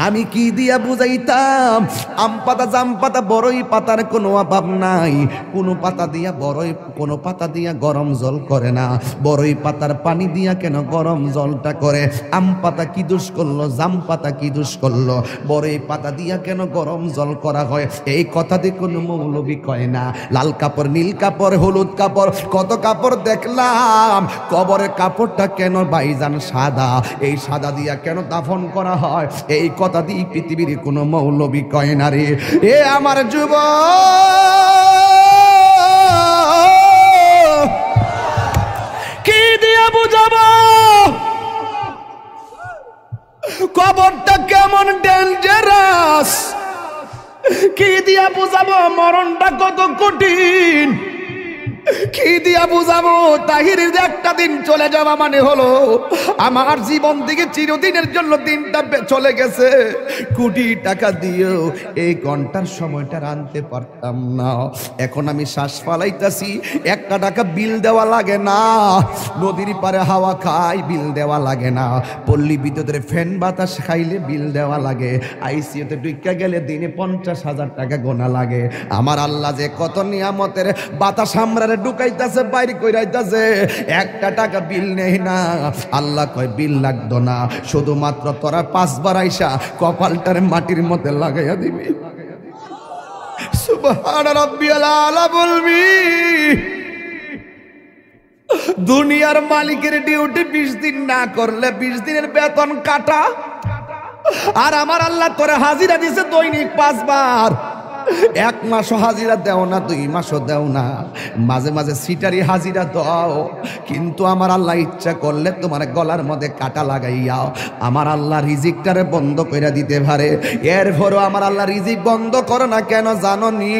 আমি কি দিয়া বুঝাইতাম? আম পাতা, জাম পাতা, বড়ই পাতার কোনো অভাব নাই। কোনো পাতা দিয়া বড়ই, কোনো পাতা দিয়া গরম জল করে না। বড়ই পাতার পানি দিয়া কেন গরম জলটা করে? আম পাতা কি দোষ করলো? জাম পাতা কি দোষ করলো? বড়ই পাতা দিয়া কেন গরম জল করা হয়? এই কথা দিয়ে কোনো মৌলবি কয় না। লাল কাপড়, নীল কাপড়, হলুদ কাপড়, কত কাপড় দেখলাম। কবরের কাপড়টা কেন ভাইজান সাদা? এই সাদা দিয়া কেন দাফন করা হয়? এই কথা দিয়ে পৃথিবীর কোনো মৌলবি কয় না রে। এ আমার যুবক, কি দিয়া বুঝাবো কবরটা কেমন ডেঞ্জারাস? কি দিয়া বুঝাবো মরণটা কত কঠিন? কি দিয়া বুঝাবো তাহিরের একটা দিন চলে যাওয়া মানে হলো আমার জীবন থেকে চিরদিনের জন্য দিনটা চলে গেছে। কোটি টাকা দিয়েও এই ঘন্টার সময়টা আনতে পারতাম না। এখন আমি শ্বাস ফালাইতাছি, 1 টাকা বিল দেওয়া লাগে না। নদীর পারে হাওয়া খাই, বিল দেওয়া লাগে না। পল্লী বিদ্যুতের ফ্যান বাতাস খাইলে বিল দেওয়া লাগে। আইসিইউতে ঢুকা গেলে দিনে 50,000 টাকা গোনা লাগে। আমার আল্লাহ যে কত নিয়ামতের বাতাস আমরা ঢুকাইতাছে, বাইরে কইরাইতাছে, 1 টাকা বিল নেই না। আল্লাহ কয় বিল লাগতো না, শুধুমাত্র তোরা 5 বার আইসা কপালটারে মাটির মধ্যে লাগাইয়া দিবি। সুবহান রাব্বিয়াল আলা বলবি। দুনিয়ার মালিকের ডিউটি 20 দিন না করলে 20 দিনের বেতন কাটা। আর আমার আল্লাহ তোরে হাজিরা দিছে দৈনিক 5 বার। 1 মাসও হাজিরা দেও না, 2 মাসও দেও না, মাঝে মাঝে সিটারি হাজিরা দাও। কিন্তু আমার আল্লাহ ইচ্ছা করলে তোমার গলার মধ্যে কাটা লাগাইয়া আমার আল্লাহ রিজিকটারে বন্ধ করে দিতে পারে। এরপরও আমার আল্লাহ রিজিক বন্ধ করে না কেন জানো নি?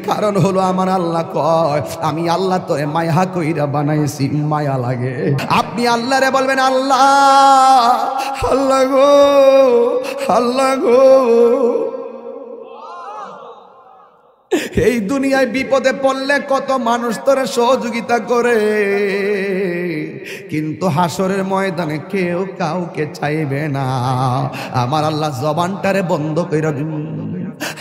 কারণ হলো আমার আল্লাহ কয় আমি আল্লাহ তোরে মায়া কইরা বানাইছি, মায়া লাগে। আপনি আল্লাহরে বলবেন আল্লাহ, আল্লাহ গো, আল্লাহ গো। এই দুনিয়ায় বিপদে পড়লে কত মানুষ তোরে সহযোগিতা করে, কিন্তু হাসরের ময়দানে কেউ কাউকে চাইবে না। আমার আল্লাহ জবানটারে বন্ধ কইরা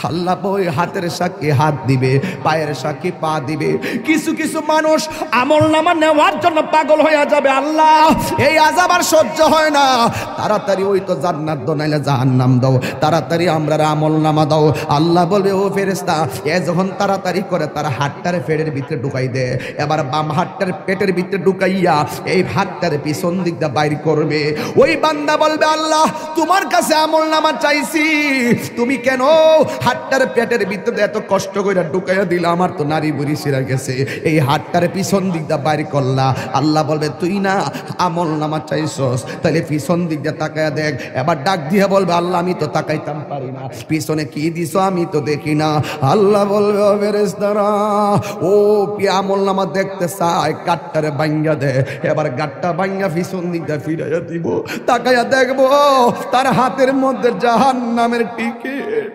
আল্লাহ বই হাতের সাক্ষী হাত দিবে, পায়ের সাক্ষী পা দিবে। কিছু কিছু মানুষ আমল নামা নেওয়ার জন্য পাগল হয়ে যাবে। আল্লাহ এই আযাব আর সহ্য হয় না, তাড়াতাড়ি ওই তো জান্নাত দাও নাইলে জাহান্নাম দাও, তাড়াতাড়ি আমরা আমল নামা দাও। আল্লাহ বলবে ও ফেরেশতা, এ যখন তাড়াতাড়ি করে তার হাতটারে পেটের ভিতরে ঢুকাই দে। এবার বাম হাতটার পেটের ভিতরে ঢুকাইয়া এই হাতটারে পিছন দিক দিয়ে বাইর করবে। ওই বান্দা বলবে আল্লাহ তোমার কাছে আমল নামা চাইছি, তুমি কেন হাতটার পেটের ভিতরে এত কষ্ট করে ঢুকাইয়া দিলা? আমার তো নারী বুড়ি ছিঁড়া গেছে, এই হাতটারে পিছন দিক দিয়ে বাইর করলা। আল্লাহ বলবে তুই না আমল নামা চাইছস, তাহলে পিছন দিক দিয়ে তাকায়া দেখ। এবার ডাক দিয়ে বলবে আল্লাহ আমি তো তাকাইতাম পারি না, পিছনে কি দিছ আমি তো দেখি না। আল্লাহ বলবে ও ফেরেশতারা, ও কি আমল নামা দেখতে চায়, গাটটারে ভাঙ্গা দে। এবার গাটটা ভাঙ্গা পিছন দিক দিয়ে ফিরাইয়া দিব, তাকাইয়া দেখবো তার হাতের মধ্যে জাহান্নামের টিকিট।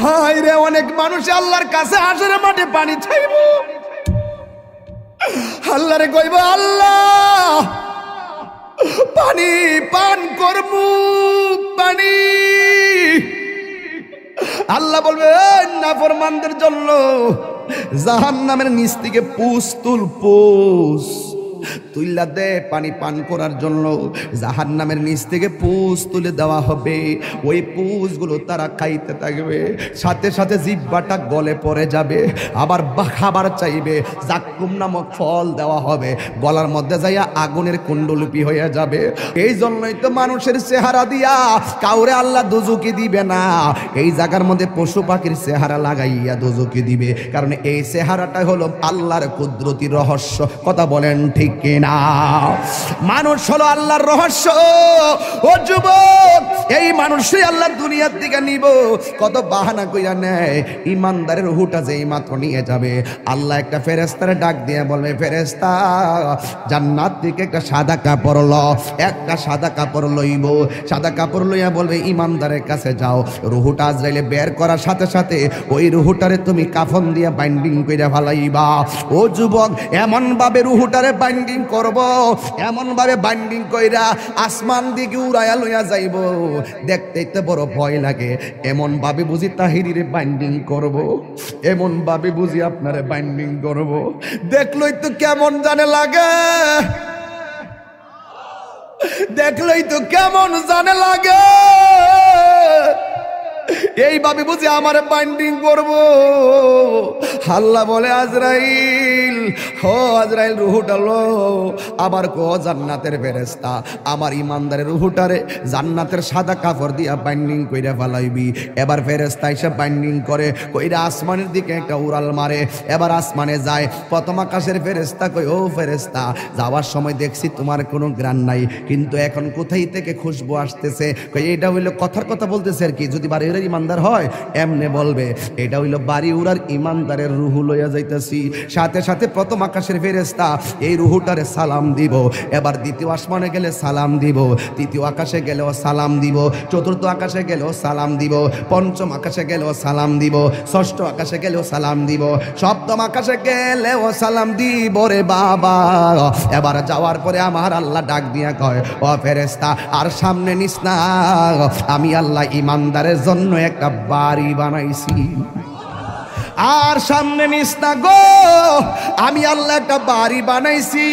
হায় রে, অনেক মানুষ আল্লাহর কাছে হাসরের মাঠে পানি চাইব, আল্লাহরে কইব আল্লাহ পানি পান করমু, পানি। আল্লাহ বলবে নাফরমানদের জন্য জাহান্নামের নিচ থেকে পুষ তুল, পুষ তুইলা দে পানি পান করার জন্য। জাহান্নামের নিচ থেকে পুষ তুলে দেওয়া হবে, ওই পুষগুলো তারা খাইতে থাকবে, সাথে সাথে জিহ্বাটা গলে পড়ে যাবে। আবার খাবার চাইবে, জাক্কুম নামক ফল দেওয়া হবে, গলার মধ্যে যাইয়া আগুনের কুণ্ডলিপি হয়ে যাবে। এই জন্যই তো মানুষের চেহারা দিয়া কাউরে আল্লাহ দোজখে দিবে না, এই জায়গার মধ্যে পশু পাখির চেহারা লাগাইয়া দোজখে দিবে। কারণ এই চেহারাটা হলো আল্লাহর কুদরতি রহস্য। কথা বলেন ঠিক কিনা? মানুষ হলো আল্লাহর রহস্য। ও যুবক, এই মানুষই আল্লাহ দুনিয়ার দিকে নিব, কত বাহানা কইরা নেয়। ইমানদারের রূহটা যেই মাত্র নিয়ে যাবে, আল্লাহ একটা ফেরেশতারে ডাক দিয়ে বলবে ফেরেশতা জান্নাত থেকে একটা সাদা কাপড় ল। একটা সাদা কাপড় লইব, সাদা কাপড় লইয়া বলবে ইমানদারের কাছে যাও। রূহটা আজরাইলে বের করার সাথে সাথে ওই রূহটারে তুমি কাফন দিয়া বাইন্ডিং কইরা ফেলাইবা। ও যুবক, এমন ভাবে রূহটারে বাইন্ডিং বাইন্ডিং করব, এমন ভাবে বাইন্ডিং কইরা আসমান দিকে উড়াইয়া লইয়া যাইব, দেখতেই তো বড় ভয় লাগে। এমন ভাবে বুঝি তাহিরিরে বাইন্ডিং করব, এমন ভাবে বুঝি আপনারে বাইন্ডিং করব, দেখলই তো কেমন জানে লাগে, দেখলেই তো কেমন জানে লাগে। এইভাবে বুঝি আমার বাইন্ডিং করব। আল্লাহ বলে আজরাইল, হো আজরাইল রুহুটা লো, আবার কো জান্নাতের ফেরেশতা আমার ইমানদারের রুহুটারে জান্নাতের সাদা কাপড় দিয়া বাইন্ডিং কইরা ফেলাইবি। এবার ফেরেশতা এসে বাইন্ডিং করে কইরা আসমানের দিকে একটা উড়াল মারে। এবার আসমানে যায়, প্রথম আকাশের ফেরেশতা কই, ও ফেরেশতা যাওয়ার সময় দেখছি তোমার কোনো গ্রাণ নাই, কিন্তু এখন কোথায় থেকে খুশবু আসতেছে? কই এটা হইলো কথার কথা বলতেছে আর কি, যদি বাড়ি উড়ার ইমানদার হয় এমনে বলবে এটা হইলো বাড়ি উড়ার ইমানদারের রুহু লইয়া যাইতেছি। সাথে সাথে প্রথম আকাশের ফেরেশতা এই রুহুটারে সালাম দিব। এবার দ্বিতীয় আসমানে গেলে সালাম দিব, তৃতীয় আকাশে গেলেও সালাম দিব, চতুর্থ আকাশে গেলেও সালাম দিব, পঞ্চম আকাশে গেলেও সালাম দিব, ষষ্ঠ আকাশে গেলেও সালাম দিব, সপ্তম আকাশে গেলেও সালাম দিব রে বাবা। এবার যাওয়ার পরে আমার আল্লাহ ডাক দিয়া কয়, ও ফেরেশতা আর সামনে নিস না, আমি আল্লাহ ইমানদারের জন্য একটা বাড়ি বানাইছি। আর সামনে নিস না গো, আমি আল্লাহ একটা বাড়ি বানাইছি।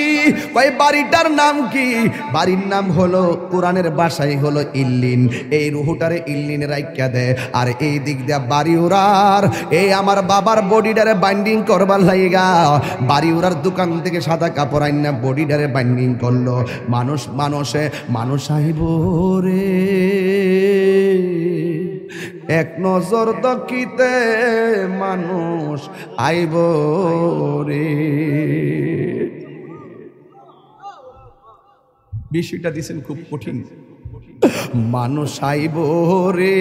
ওই বাড়িটার নাম কি? বাড়ির নাম হলো, কোরআনের ভাষায় হলো ইল্লিন। এই রুহুটারে ইল্লিনে রাইখা দে। আর এই দিক দিয়া বাড়ি উড়ার এই আমার বাবার বডিটারে বাইন্ডিং করবার লাইগা বাড়ি উড়ার দোকান থেকে সাদা কাপড় আইনা বডিটারে বাইন্ডিং করলো। মানুষ আইব রে এক নজর দকিতে, মানুষ আইব রে। বিষয়টা দিছেন খুব কঠিন। মানুষ আইব রে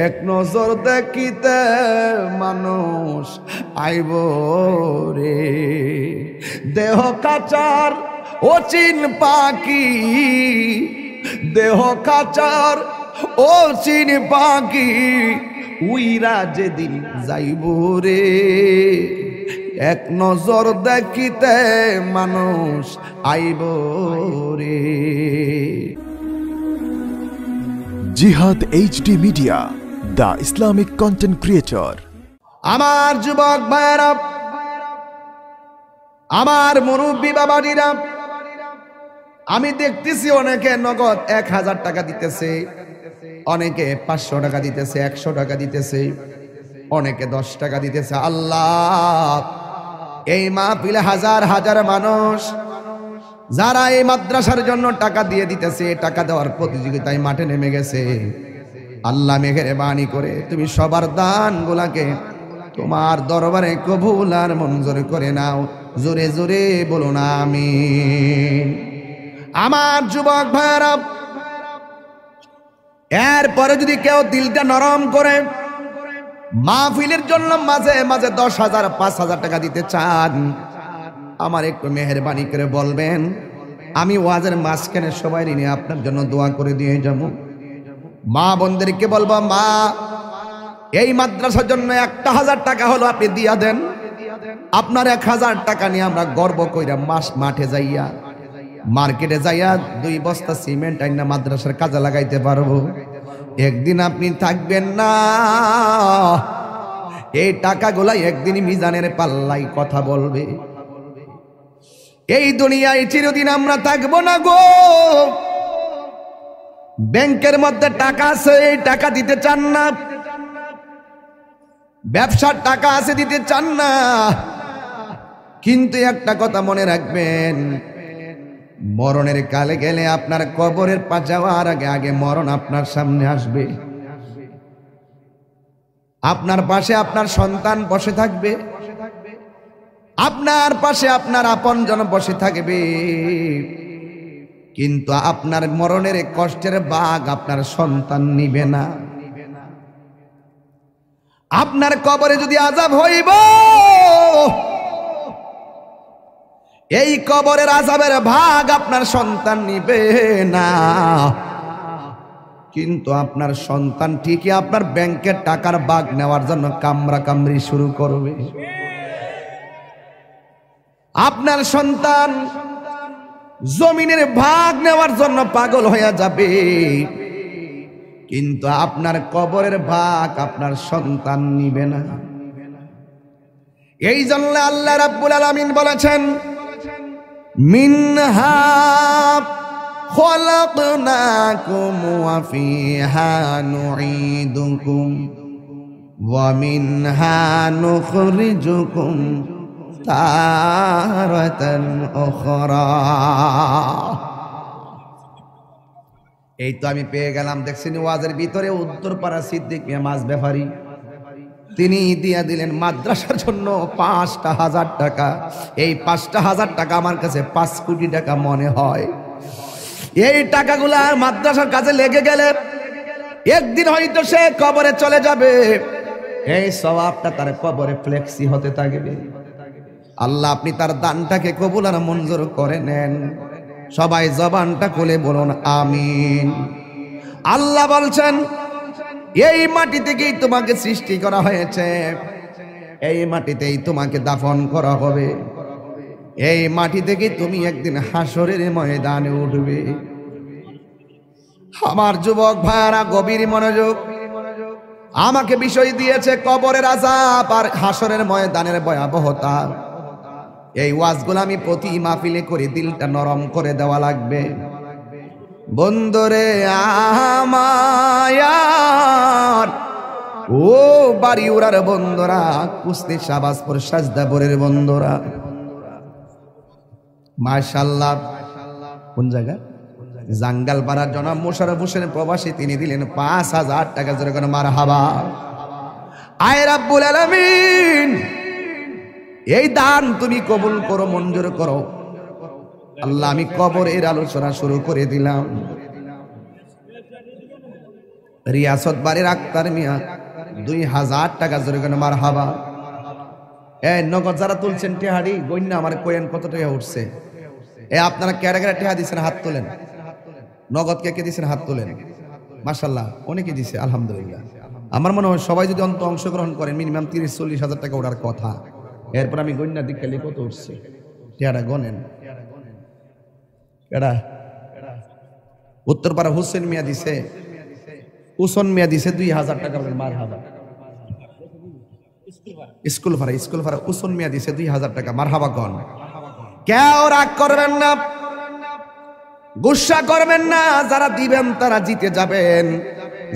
এক নজর দেখিতে, মানুষ আইব রে। দেহ কাচার অচিন পাখি, দেহ কাচার ও চিন পাখি, উইরা যেদিন যাইব রে এক নজর দেখিতে, মানুষ আইব রে। জিহাদ HD media, the Islamic content creator. আমার যুবক ভাইরা, আমার মুরব্বী বাবাজিরা, আমি দেখতেছি অনেকে নগদ 1000 টাকা দিতেছে, অনেকে 500 টাকা দিতেছে, 100 টাকা দিতেছে, অনেকে 10 টাকা দিতেছে। আল্লাহ, এই মাহফিলে হাজার হাজার মানুষ যারা এই মাদ্রাসার জন্য টাকা দিয়ে দিতেছে, টাকা দেওয়ার প্রতিযোগিতায় মাঠে নেমে গেছে, আল্লাহ মেহেরবানি করে তুমি সবার দান গুলাকে তোমার দরবারে কবুল আর মঞ্জুর করে নাও। জোরে জোরে বলো না আমিন। আমার যুবক ভাইরা, এরপরে যদি কেউ দিলটা নরম করে মাহফিলের জন্য মাঝে মাঝে 10,000 5,000 টাকা দিতে চান, আমার একটু মেহেরবানি করে বলবেন, আমি ওয়াজের মাঝখানে সবাই নিয়ে আপনার জন্য দোয়া করে দিয়ে যাব। মা বোনদেরকে বলবো, মা এই মাদ্রাসার জন্য 1,000 টাকা হলো আপনি দিয়া দেন। আপনার 1,000 টাকা নিয়ে আমরা গর্ব কইরা মাঠে যাইয়া, মার্কেটে যাইয়া 2 বস্তা সিমেন্ট আইনা মাদ্রাসার কাজে লাগাইতে পারবো। একদিন আপনি থাকবেন না, এই টাকাগুলা একদিন মিজানের পাল্লাই কথা বলবে। এই দুনিয়ায় চিরদিন আমরা থাকবো না গো। ব্যাংকের মধ্যে টাকা আছে, এই টাকা দিতে চান না, ব্যবসার টাকা আছে দিতে চান না, কিন্তু একটা কথা মনে রাখবেন, মরণের কালে গেলে আপনার কবরের পা যাওয়ার আগে আগে মরণ আপনার সামনে আসবে। আপনার পাশে আপনার সন্তান বসে থাকবে, আপনার পাশে আপনার আপনজন বসে থাকবে, কিন্তু আপনার মরণের কষ্টের ভাগ আপনার সন্তান নিবে না। আপনার কবরে যদি আযাব হইব, এই কবরের আযাবের ভাগ আপনার সন্তান নিবে না, কিন্তু আপনার সন্তান ঠিকই আপনার ব্যাংকের টাকার ভাগ নেওয়ার জন্য কামড়া কামড়ি শুরু করবে। আপনার সন্তান জমিনের ভাগ নেওয়ার জন্য পাগল হয়ে যাবে, কিন্তু আপনার কবরের ভাগ আপনার সন্তান নিবে না। এই জন্য আল্লাহ রাব্বুল আলামিন বলেছেন, মিনহা খলাকনাকুম ওয়া ফিহা নুঈদুকুম ওয়া মিনহা নুখরিজুকুম তারাতান উখরা। এই তো আমি পেয়ে গেলাম, দেখছেন ওয়াজের ভিতরে উত্তরপাড়া সিদ্দিক মিয়া মাছ ব্যাপারী, তিনি দিয়া দিলেন মাদ্রাসার জন্য ৫,০০০ টাকা। এই ৫,০০০ টাকা আমার কাছে ৫ কোটি টাকা মনে হয়। এই টাকাগুলা মাদ্রাসার কাজে লেগে গেলে একদিন হয়তো সে কবরে চলে যাবে, এই সওয়াবটা তার কবরে ফ্লেক্সি হতে থাকবে। আল্লাহ আপনি তার দানটাকে কবুল আর মঞ্জুর করে নেন। সবাই জবানটা খুলে বলুন আমিন। আল্লাহ বলছেন, এই মাটি থেকেই তোমাকে সৃষ্টি করা হয়েছে, এই মাটিতেই তোমাকে দাফন করা হবে, এই মাটি থেকে তুমি একদিন হাসরের ময়দানে উঠবে। আমার যুবক ভাইরা গভীর মনোযোগ, আমাকে বিষয় দিয়েছে কবরের আযাব আর হাসরের ময়দানের ভয়াবহতা। এই ওয়াজগুলো আমি প্রতি মাহফিলে করে দিলটা নরম করে দেওয়া লাগবে। বন্ধুরে আমার, ও বাড়ি উড়ার বন্ধুরা, কুস্তি শাহবাজপুর সাজদাপুরের বন্ধুরা, মাশাআল্লাহ। কোন জায়গা? জাঙ্গালপাড়ার জনাব মোশাররফ হোসেন প্রবাসী, তিনি দিলেন ৫,০০০ টাকা। জোরে করে মারহাবা। আয় রাব্বুল আলামিন, এই দান তুমি কবুল করো, মঞ্জুর করো। আল্লাহ আমি কবরের আলোচনা শুরু করে দিলাম। রিয়াসত বাড়ির আক্তার মিয়া ২,০০০ টাকা। জোরে করে মারহাবা। এই নগদ যারা তুলছেন টেহাড়ি গণ্য আমার কোয়েন কত টাকা উঠছে? আপনারা কেডা কেডা টেহা দিচ্ছেন হাত তোলেন। নগদ কে কে দিচ্ছেন হাত তোলেন। মাশাআল্লাহ অনেকে দিছে, আলহামদুলিল্লাহ। আমার মনে হয় সবাই যদি অংশগ্রহণ করেন মিনিমাম ৩০-৪০ হাজার টাকা ওঠার কথা। এরপর আমি গণ্যা দিক খেলে কত উঠছে টেহাটা গনেন। কেডা? উত্তরপাড়া হোসেন মিয়া দিছে, উসন মিয়া দিছে ২,০০০ টাকা। মারহাবা। স্কুল ভাড়া উসন মিয়া দিছে ২,০০০ টাকা। মারহাবা কন। কেউ রাগ করবেন না, গুসা করবেন না। যারা দিবেন তারা জিতে যাবেন,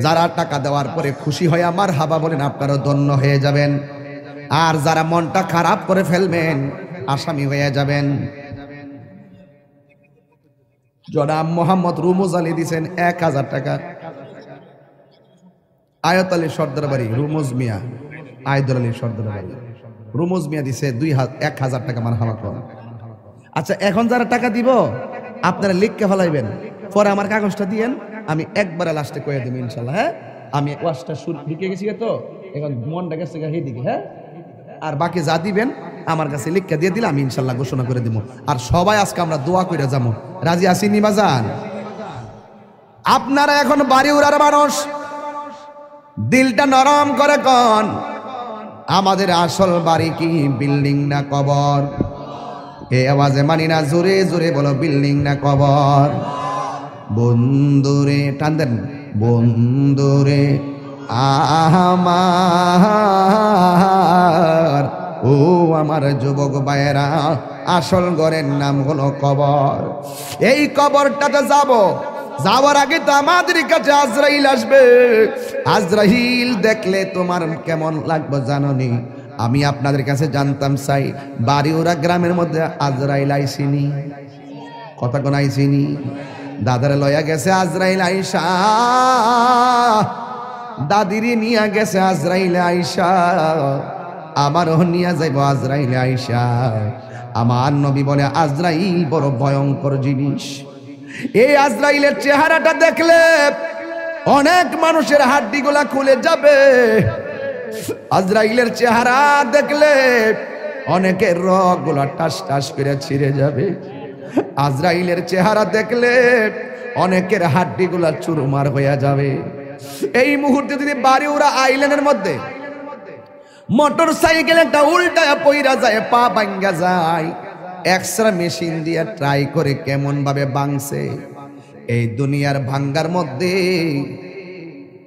যারা টাকা দেওয়ার পরে খুশি হয়ে মারহাবা বলেন আপনারা ধন্য হয়ে যাবেন। আর যারা মনটা খারাপ করে ফেলবেন আসামি হয়ে যাবেন। জনাব মোহাম্মদ রুমুজ আলী দিছেন ১,০০০ টাকা। আয়ত আলী সর্দার বাড়ি রুমুজ মিয়া, আয়দুল আলী সর্দার বাড়ি রুমুজ মিয়া দিছে ১,০০০ টাকা। মারহাবা কর। আচ্ছা, এখন যারা টাকা দিব আপনারা লিখকে ফেলাইবেন, পরে আমার কাগজটা দিয়েন, আমি একবারে লাস্টে কয়ে দেব ইনশাল্লাহ। হ্যাঁ, আমি ওয়াজটা শুরু ঢুকে গেছি তো, এখন মনটা গেছে এইদিকে। হ্যাঁ, আর বাকি যা দিবেন আমার কাছে লিখকে দিয়ে দিলে আমি ইনশাল্লাহ ঘোষণা করে দিব। আর সবাই আজকে আমরা দোয়া করে যাবো। রাজি আছি নিবাজান? আপনারা এখন বাড়ি উড়ার মানুষ, দিলটা নরম করে কন, আমাদের আসল বাড়ি কি বিল্ডিং না কবর? এই আওয়াজে মানি না, জোরে জোরে বলো, বিল্ডিং না কবর? বন্ধুরে টান দেন, বন্ধুরে আমার, ও আমার যুবক ভাইয়েরা, আসল ঘরের নাম হলো কবর। এই কবরটাতে যাওয়ার আগে তো আমাদের কাছে আজরাইল আসবে। আজরাইল দেখলে তোমার কেমন লাগবে জানোনি? আমি আপনাদের কাছে জানতাম চাই, বাড়িউড়া গ্রামের মধ্যে আজরাইল আইসিনি? কথা কোন আইসিনি? দাদারে লয়া গেছে আজরাইল আইসা, দাদিরে নিয়ে গেছে আজরাইল আইসা, আমারও নিয়ে যাইব আজরাইল আইসা। আমার নবী বলে আজরাইল বড় ভয়ঙ্কর জিনিস। এই আজরাইলের চেহারাটা দেখলে অনেক মানুষের হাড্ডিগুলা খুলে যাবে। আজরাইলের চেহারা দেখলে অনেকের রগগুলা টাস টাস করে ছিঁড়ে যাবে। আজরাইলের চেহারা দেখলে অনেকের হাড্ডিগুলা চুরমার হয়ে যাবে। এই মুহূর্তে যদি বাড়িউড়া আইল্যান্ডের মধ্যে মোটর সাইকেল একটা উল্টায় পইরা যায়, পা ভাঙ্গা যায়, এক্সরা মেশিন দিয়ে ট্রাই করে কেমন ভাবে ভাঙছে। এই দুনিয়ার ভাঙ্গার মধ্যে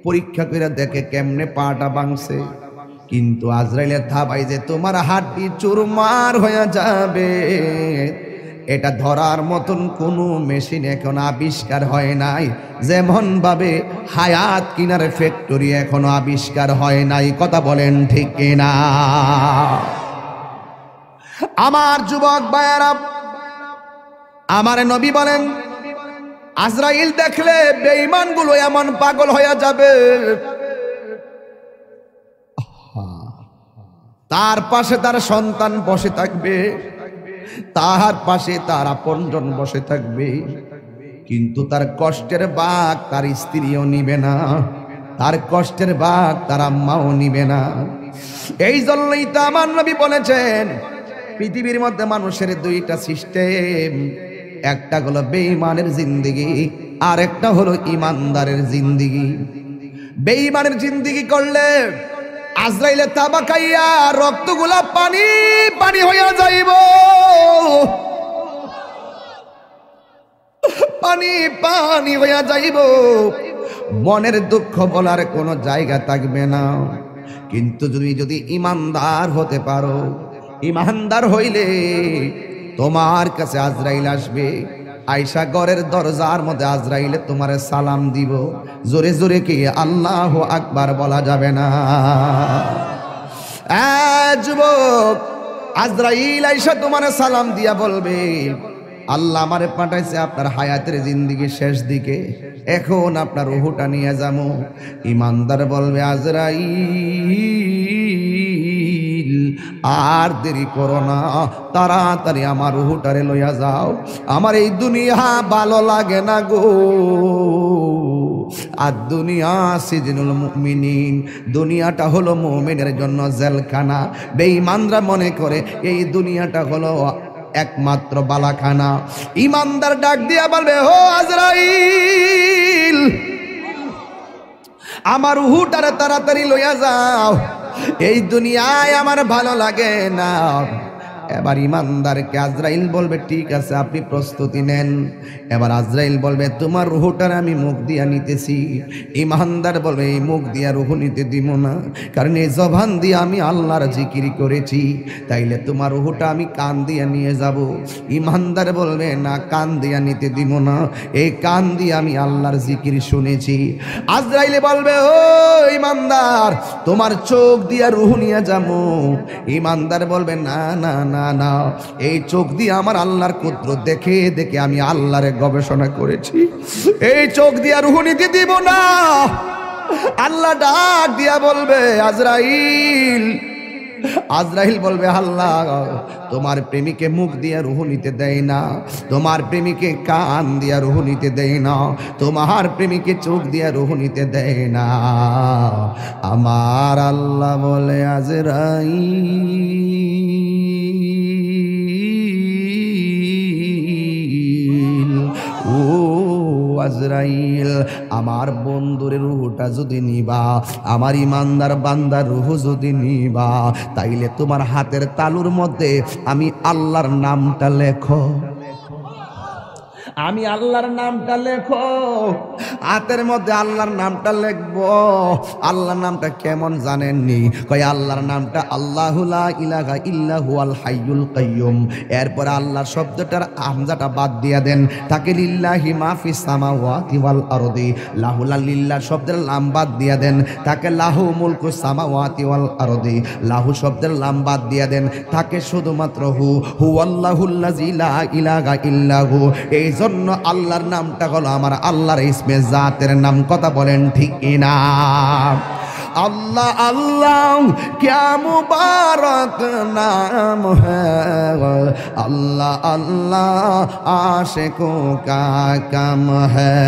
পরীক্ষা করে দেখে কেমনে পাটা ভাঙছে। কিন্তু আজরাইলের থাবাই যে তোমার হাড্ডি চুরমার হয়ে যাবে, এটা ধরার মতন কোনো মেশিন এখন আবিষ্কার হয় নাই। যেমন ভাবে হায়াত কিনার ফ্যাক্টরি এখনো আবিষ্কার হয় নাই। কথা বলেন ঠিক কিনা? আমার যুবক ভাইয়েরা, আমার নবী বলেন আজরাইল দেখলে বেঈমানগুলো এমন পাগল হয়ে যাবে, তার পাশে তার সন্তান বসে থাকবে, তার পাশে তার আপনজন বসে থাকবে, কিন্তু তার কষ্টের ভাগ তার স্ত্রীও নিবে না, তার কষ্টের ভাগ তার আম্মাও নিবে না। এই জন্যই তো আমার নবী বলেছেন পৃথিবীর মধ্যে মানুষের দুইটা সিস্টেম, একটা হলো বেঈমানের জিন্দেগি, আর একটা হলো ইমানদারের জিন্দেগি। বেঈমানের জিন্দেগি করলে আজরাইলে তাবা খাইয়া রক্তগুলা পানি পানি হইয়া যাইব, পানি পানি হইয়া যাইব, মনের দুঃখ বলার কোনো জায়গা থাকবে না। কিন্তু যদি ইমানদার হতে পারো, ইমানদার হইলে তোমার কাছে আজরাইল আসবে, আয়সা ঘরের দরজার মধ্যে আজরাইলে তোমার সালাম দিব, জোরে জোরে কি আল্লাহু আকবার বলা যাবে না? যুবক, আজরাইল আয়সা তোমার সালাম দিয়া বলবে আল্লাহ আমারে পাঠাইছে আপনার হায়াতের জিন্দেগি শেষ দিকে, এখন আপনার রূহটা নিয়ে যাবো। ইমানদার বলবে আজরাইল আর দেরি করো না, তাড়াতাড়ি আমার রূহটারে লইয়া যাও, আমার এই দুনিয়া ভালো লাগে না গো। আর দুনিয়া সিজনুল মুমিনিন, দুনিয়াটা হলো মুমিনের জন্য জেলখানা। বেঈমানরা মনে করে এই দুনিয়াটা হলো একমাত্র বালাখানা। ইমানদার ডাক দিয়া বলবে ও আজরাইল, আমার রূহটারে তাড়াতাড়ি লইয়া যাও, এই দুনিয়ায় আমার ভালো লাগে না। এবার ইমানদারকে আজরাইল বলবে ঠিক আছে আপনি প্রস্তুতি নেন। এবার আজরাইল বলবে তোমার রূহটারে আমি মুখ দিয়া নিতেছি। ইমানদার বলবে এই মুখ দিয়া রূহ নিতে দিব না, কারণ এই জবান দিয়ে আমি আল্লাহর জিকির করেছি, তাইলে তোমার রূহটা আমি কান দিয়া নিয়ে যাব। ইমানদার বলবে না, কান দিয়া নিতে দিব না, এই কান দিয়ে আমি আল্লাহর জিকির শুনেছি। আজরাইল বলবে ও ইমানদার, তোমার চোখ দিয়া রূহ নিয়ে যাবো। ইমানদার বলবে না না না না, এই চোখ দিয়ে আমার আল্লাহর কুদরত দেখে দেখে আমি আল্লাহরে গবেষণা করেছি, এই চোখ দিয়ে রূহ নিতে দিব না। আল্লাহ ডাক দিয়া বলবে আজরাইল, আজরাইল বলবে আল্লাহ তোমার প্রেমিকে মুখ দিয়া রূহ নিতে দেয় না, তোমার প্রেমিকে কান দিয়া রূহ নিতে দেয় না, তোমার প্রেমিকে চোখ দিয়া রূহ নিতে দেয় না। আমার আল্লাহ বলে আজরাইল, ও আজরাইল, আমার বন্ধুর রূহটা যদি নিবা, আমার ইমানদার বান্দার রূহ যদি নিবা, তাইলে তোমার হাতের তালুর মধ্যে আমি আল্লাহর নামটা লেখো, আমি আল্লাহর নামটা লেখো। হাতের মধ্যে আল্লাহর নামটা লিখবো। আল্লাহর নামটা কেমন জানেননি? কয় আল্লাহর নামটা আল্লাহু লা ইলাহা ইল্লা হুয়াল হাইয়ুল কাইয়ুম। এরপর আল্লাহ শব্দটার হামজাটা বাদ দিয়া দেন, তাকে লিল্লাহি মা ফিস সামাওয়াতি ওয়াল আরদি। লাহুলা লিল্লাহ শব্দের লাম বাদ দিয়া দেন, তাকে লাহু মুলকু সামাওয়াতি ওয়াল আরদি। লাহু শব্দের লাম বাদ দিয়া দেন, তাকে শুধুমাত্র হুয়াল্লাহুল্লাযী লা ইলাহা ইল্লা হু। এই জন্য আল্লাহর নামটা হলো আমার আল্লাহর ইসমে জাতের নাম। কথা বলেন ঠিক কিনা? अल्लाह अल्लाह क्या मुबारक नाम है, अल्लाह अल्लाह आशिकों का कम है,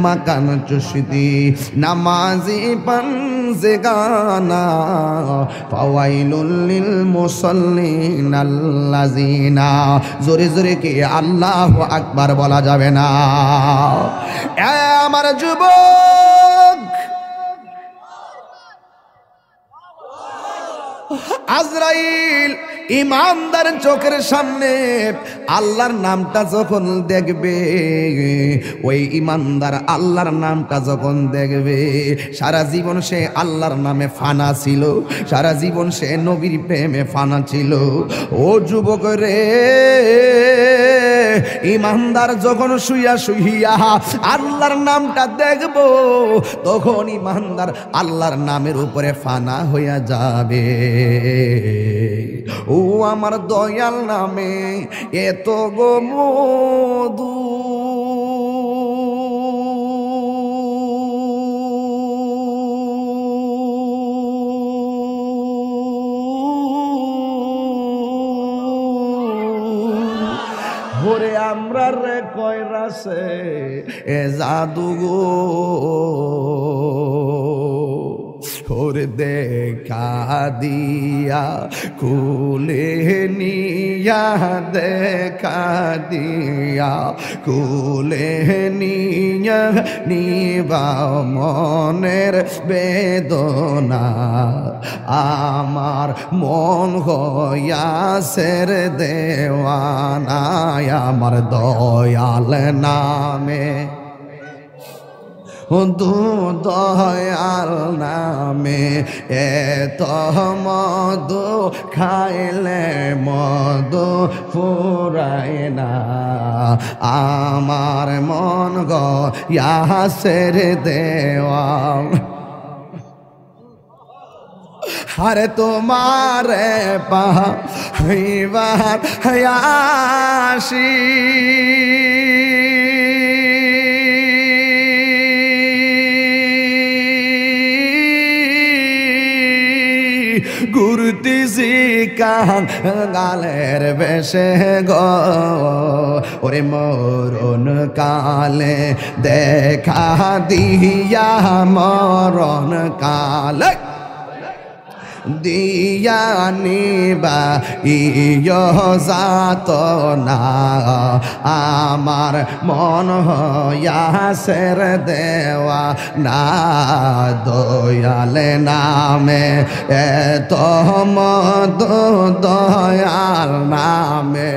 मकान चुश्ती नमाजी पंज़गाना फवाइलुल लिल मुसल्लिन अल्लज़ीना। जोरे जोरे के अल्लाहु আকবার বলা যাবে না। আমার যুবক, আজরাইল ইমানদার চোখের সামনে আল্লাহর নামটা যখন দেখবে, ওই ইমানদার আল্লাহর নামটা যখন দেখবে, সারা জীবন সে আল্লাহর নামে ফানা ছিল, সারা জীবন সে নবীর প্রেমে ফানা ছিল। ও যুবক রে, ইমানদার যখন শুইয়া শুইয়া আল্লাহর নামটা দেখব, তখন ইমানদার আল্লাহর নামের উপরে ফানা হইয়া যাবে। ও আমার দয়াল নামে এত গো মধু, ওরে আমরা রে কয়রাছে এ জাদু গো, ওরে দেখা দিয়া কুলে নিয়া, দেখা দিয়া কুলে নিয়া নিবা মনের বেদনা, আমার মন হইয়াছের দেওয়ানা, আমার দয়াল নামে দয়াল নামে এত মধু, খাইলে মধু ফুরায় না, আমার মন গয়াছের দেওয়াল। আরে তোমার পাইবার হাসি, ঘুরতেছি কাঙালের বেশে গো, ওরে মরণ কালে দেখা দিয়া, মরণ কালে দিয়া নিবা ইয় যাত না, আমার মন হইয়াছের দেওয়া না, দয়ালে নামে এত মধু, দয়াল নামে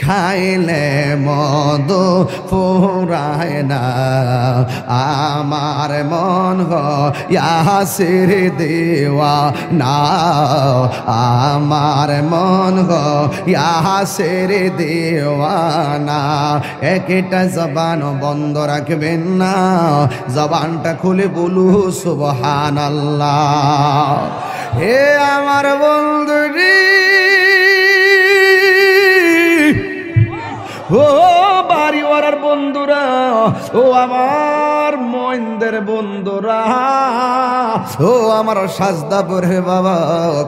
খাইলে মধু ফুরায় না, আমার মন গয়াছের দেওয়া না, আমার মন গয়াছের দেওয়া না। একটা জবান বন্ধ রাখবেন না, জবানটা খুলে বলু সুবহানাল্লাহ। হে আমার বন্ধুরি, ও বাড়িওয়ালার বন্ধুরা, ও আমার মইনদের বন্ধুরা, ও আমার সাজদাপুরের বাবা,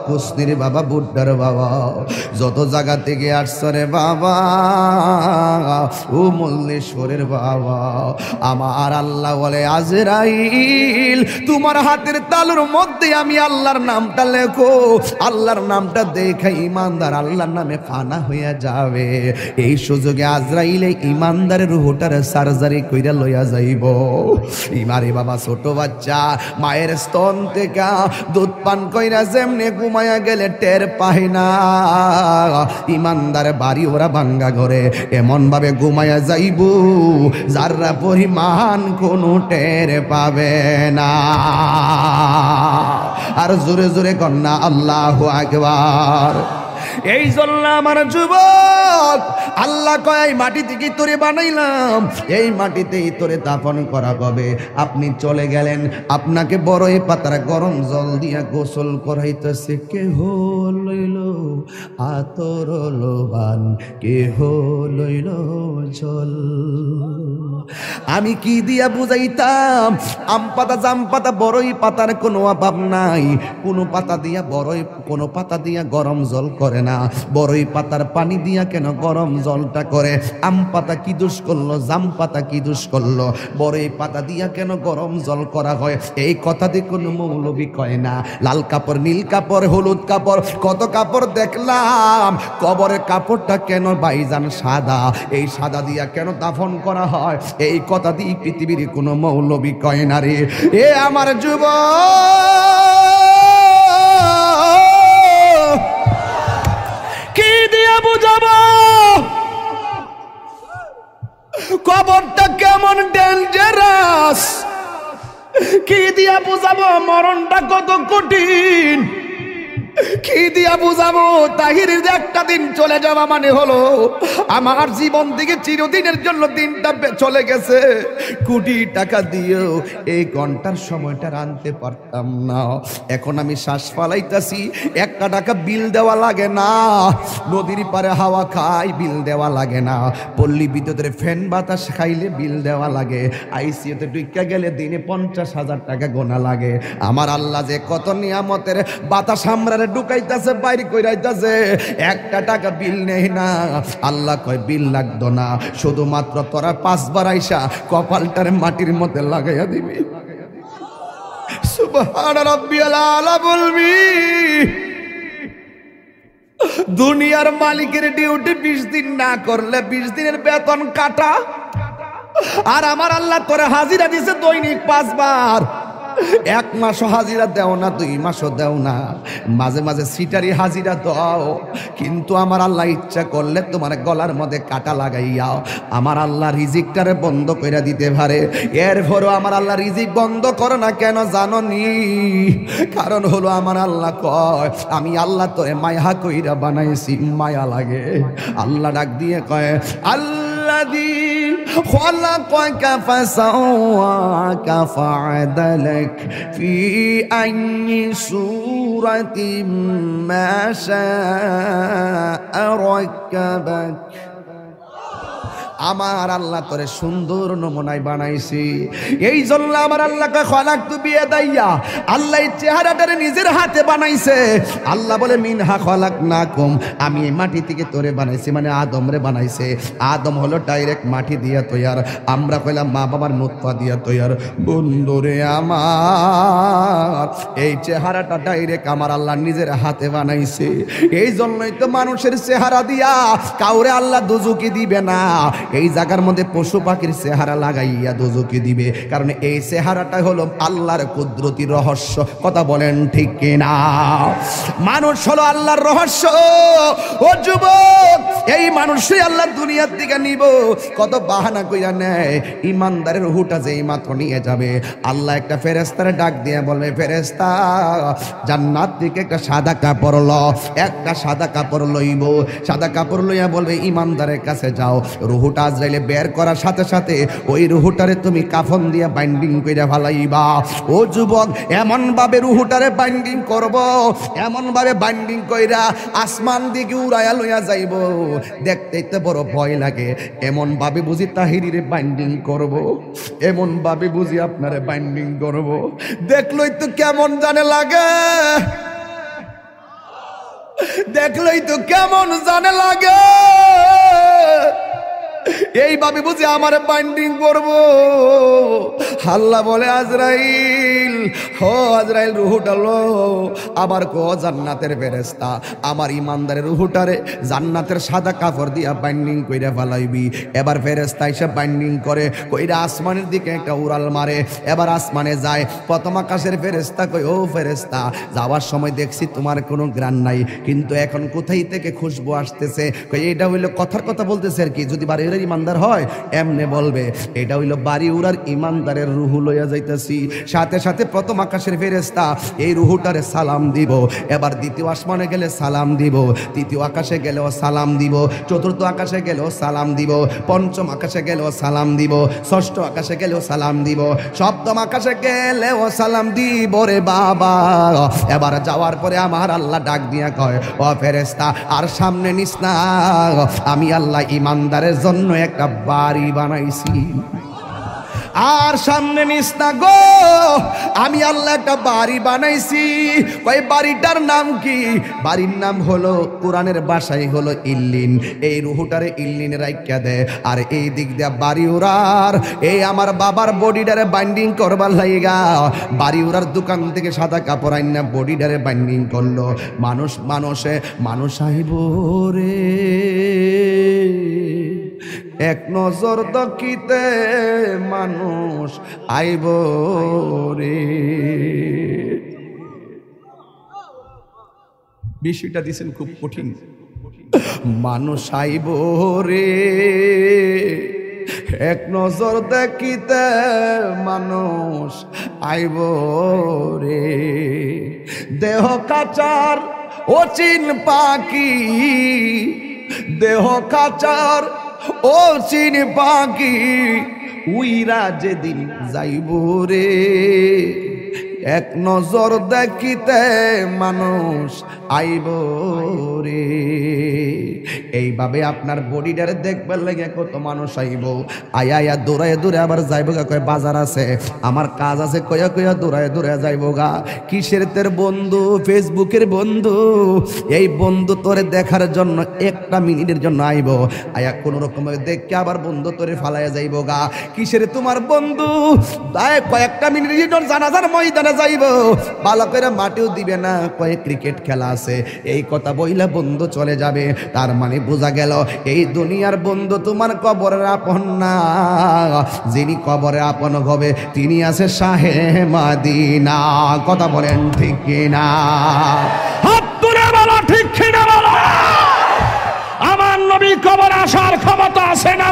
কুস্তির বাবা, বুড্ডার বাবা, যত জায়গা থেকে আসছে রে বাবা, ও মল্লেশ্বরের বাবা, আমার আল্লাহ বলে আজরাইল তোমার হাতের তালুর মধ্যে আমি আল্লাহর নামটা লেখো, আল্লাহর নামটা দেখে ইমানদার আল্লাহর নামে ফানা হইয়া যাবে। এই সুযোগে আজরাইলে ইমানদারের রুহটার সার্জারি কইরা লইয়া যাইব। ইমারে বাবা ছোট বাচ্চা মায়ের স্তন থেকে দুধ পান কইরা যেমনে ঘুমায়া গেলে টের পায় না, ইমানদার বাড়ি ওরা ভাঙ্গা ঘরে এমন ভাবে ঘুমায়া যাইব যারা পরিমাণ কোনো টের পাবে না। আর জোরে জোরে কন্যা আল্লাহু আকবার। এই জন্য আমার যুবক আল্লাহ কয় মাটি থেকে তোরে বানাইলাম, এই মাটিতেই তোরে দাফন করা হবে। আপনি চলে গেলেন, আপনাকে বড়ই পাতার গরম জল দিয়া গোসল করাইতেছে। কেহ লইল আতর লোবান, কেহ লইল জল। আমি কি দিয়া বুঝাইতাম? আম পাতা, জাম পাতা, বড়ই পাতার কোনো অভাব নাই। কোনো পাতা দিয়া বড়ই, কোনো পাতা দিয়া গরম জল করে না। বড়ই পাতার পানি দিয়া কেন গরম জলটা করে? আম পাতা কি দোষ করলো? জাম পাতা কি দোষ করলো? বড়ই পাতা দিয়া কেন গরম জল করা হয়? এই কথা দিয়ে কোনো মৌলবি কয় না। লাল কাপড়, নীল কাপড়, হলুদ কাপড়, কত কাপড় দেখলাম। কবরের কাপড়টা কেন ভাইজান সাদা? এই সাদা দিয়া কেন দাফন করা হয়? এই কথা দিয়ে পৃথিবীর কোনো মৌলবি কয় না রে। এ আমার যুবক, কবরটা কেমন ডেঞ্জারাস, কি দিয়া বুঝাবো মরণটা কত কঠিন, কি দিয়া বুঝাবো তাহিরের যে একটা দিন চলে যাওয়া মানে হলো আমার জীবন থেকে চিরদিনের জন্য দিনটা চলে গেছে। কোটি টাকা দিয়েও এই ঘন্টার সময়টা আনতে পারতাম না। এখন আমি শ্বাস ফালাইতাছি, একটা টাকা বিল দেওয়া লাগে না, নদীর পারে হাওয়া খাই বিল দেওয়া লাগে না, পল্লী বিদ্যুতের ফ্যান বাতাস খাইলে বিল দেওয়া লাগে, আইসিইউতে ঢুইকা গেলে দিনে 50,000 টাকা গোনা লাগে। আমার আল্লাহ যে কত নিয়ামতের বাতাস আমরা ঢুকাইতাছে বাইরে কইরাইতাছে, একটা টাকা বিল নেই না। আল্লাহ কয় বিল লাগতো না, শুধুমাত্র তোরা 5 বার আইসা কপালটারে মাটির মধ্যে লাগাইয়া দিবি। সুবহান রাব্বিয়াল আলা বলবি। দুনিয়ার মালিকের ডিউটি 20 দিন না করলে 20 দিনের বেতন কাটা, আর আমার আল্লাহ তোরে হাজিরা দিছে দৈনিক 5 বার। 1 মাসও হাজিরা দেও না, 2 মাসও দেও না, মাঝে মাঝে সিটারি হাজিরা দাও, কিন্তু আমার আল্লাহ ইচ্ছা করলে তোমার গলার মধ্যে কাটা লাগাইয়া আমার আল্লাহ রিজিকটারে বন্ধ কইরা দিতে পারে। এরপরও আমার আল্লাহ রিজিক বন্ধ করে না কেন জানো নি? কারণ হলো আমার আল্লাহ কয় আমি আল্লাহ তোরে মায়া কইরা বানাইছি, মায়া লাগে। আল্লাহ ডাক দিয়ে কয় আল্লাযী خلقك فسواك فعدلك في أي سورة ما شاء ركبك। আমার আল্লাহ তোরে সুন্দর নমুনায় বানাইছি, এই জন্য আমার আল্লাহকে খলাকতু বিয়াদাইয়া, আল্লাহ এই চেহারাটারে নিজের হাতে বানাইছে। আল্লাহ বলে মিনহা খলাকনাকুম, আমি এই মাটি থেকে তোরে বানাইছি, মানে আদম রে বানাইছে। আদম হলো ডাইরেক্ট মাটি দিয়া তৈয়ার, আমরা কইলাম মা বাবার নুতফা দিয়া তৈয়ার। বন্ধুরে আমার এই চেহারাটা ডাইরেক্ট আমার আল্লাহ নিজের হাতে বানাইছে। এই জন্যই তো মানুষের চেহারা দিয়া কাউরে আল্লাহ দুজুকি দিবে না, এই জায়গার মধ্যে পশু পাখির চেহারা লাগাইয়া দোজকে দিবে, কারণ এই চেহারাটা হলো আল্লাহর কুদরতি রহস্য। কথা বলেন ঠিক কিনা? মানুষ হলো আল্লাহর রহস্য। ও যুবক, এই মানুষই আল্লাহ দুনিয়ার দিকে নিব, কত বাহানা কইরা নেয়। ইমানদারের রূহটা যেই মাত্র নিয়ে যাবে, আল্লাহ একটা ফেরেশতারে ডাক দিয়ে বলবে, ফেরেশতা জান্নাত থেকে একটা সাদা কাপড় ল, একটা সাদা কাপড় লইব, সাদা কাপড় লইয়া বলবে ইমানদারের কাছে যাও। রূহটা আজরাইলে বের করার সাথে সাথে ওই রূহটারে তুমি কাফন দিয়ে বাইন্ডিং কইরা ফেলাইবা। ও যুবক, এমন ভাবে রূহটারে বাইন্ডিং করব, এমন ভাবে বাইন্ডিং কইরা আসমান দিকে উড়াইয়া লইয়া যাইব, দেখতেই তো বড় ভয় লাগে। এমন ভাবে বুঝি তাহিরিরে বাইন্ডিং করব, এমন ভাবে বুঝি আপনারে বাইন্ডিং করব, দেখলই তো কেমন জানে লাগে, দেখলই তো কেমন জানে লাগে। এইভাবে বুঝি আমার বাইন্ডিং করব। আল্লাহ বলে আজরাইল, হো আজরাইল রূহটা লো। আবার কো জান্নাতের ফেরেশতা আমার ইমানদারের রূহটারে জান্নাতের সাদা কাপড় দিয়া বাইন্ডিং কইরা ফেলাইবি। এবার ফেরেশতা এসে বাইন্ডিং করে কইরা আসমানের দিকে একটা উড়াল মারে। এবার আসমানে যায়, প্রথম আকাশের ফেরেশতা কই, ও ফেরেশতা যাওয়ার সময় দেখছি তোমার কোনো গ্রাণ নাই, কিন্তু এখন কোথায় থেকে খুশবু আসতেছে? কই এটা হইলো কথার কথা বলতেছে আর কি, যদি বাড়ি উড়ার ইমানদার হয় এমনে বলবে এটা হইলো বাড়ি উড়ার ইমানদারের রূহ লইয়া যাইতেছি। সাথে সাথে প্রথম আকাশের ফেরেশতা এই রূহটারে সালাম দিব। এবার দ্বিতীয় আসমানে গেলে সালাম দিব, তৃতীয় আকাশে গেলেও সালাম দিব, চতুর্থ আকাশে গেলেও সালাম দিব, পঞ্চম আকাশে গেলেও সালাম দিব, ষষ্ঠ আকাশে গেলেও সালাম দিব, সপ্তম আকাশে গেলেও সালাম দিব রে বাবা। এবার যাওয়ার পরে আমার আল্লাহ ডাক দিয়া কয়, ও ফেরেশতা আর সামনে নিস না, আমি আল্লাহ ইমানদারের জন্য একটা বাড়ি বানাইছি। আর সামনে নিস না গো, আমি আল্লাহ একটা বাড়ি বানাইছি। ওই বাড়িটার নাম কি? বাড়ির নাম হলো কোরআনের ভাষায় হলো ইল্লিন। এই রুহুটারে ইল্লিনে রাইখা দে, আর এই দিক দিয়া বাড়ি উড়ার এই আমার বাবার বডিটারে বাইন্ডিং করবার লাইগা বাড়ি উড়ার দোকান থেকে সাদা কাপড় আইনা বডিটারে বাইন্ডিং করলো। মানুষ আইব রে এক নজর দকিতে, মানুষ আইব রে। বিষয়টা দিছেন খুব কঠিন। মানুষ আইব রে এক নজর দেখিতে মানুষ আইব রে, দেহ কাচার অচিন পাখি, দেহ কাচার অচিন পাখি, উইরা যেদিন যাইব রে, এক নজর দেখিতে মানুষ আইব রে। এইভাবে আপনার বডিটারে দেখবার লাগে কত মানুষ আইব, আয়া আয়া দৌড়ায় দৌড়ে আবার যাইব গা, কয় বাজার আছে, আমার কাজ আছে, কয়া কয়া দৌড়ায় দৌড়ে যাইব গা। কিসের তোর বন্ধু? ফেসবুকের বন্ধু। এই বন্ধু তোরে দেখার জন্য একটা মিনিটের জন্য আইব, আয়া কোনো রকমে দেখে আবার বন্ধু তোরে ফালাইয়া যাইব গা। কিসের তোমার বন্ধু? তাই কয়েকটা মিনিটের জন্য জানাজার ময়দানে যাইব, ভালো করে মাটিও দিবে না, কয়েক ক্রিকেট খেলা আছে, এই কথা বইলা বন্ধু চলে যাবে। তার মানে বোঝা গেল এই দুনিয়ার বন্ধু তোমার কবরের আপন না, যিনি কবরে আপন হবে তিনি আছে শাহে মদিনা। কথা বলেন ঠিক কিনা? হাত তুলে বলো ঠিক কিনা বলো। আমার নবী কবর আসার ক্ষমতা আছে না?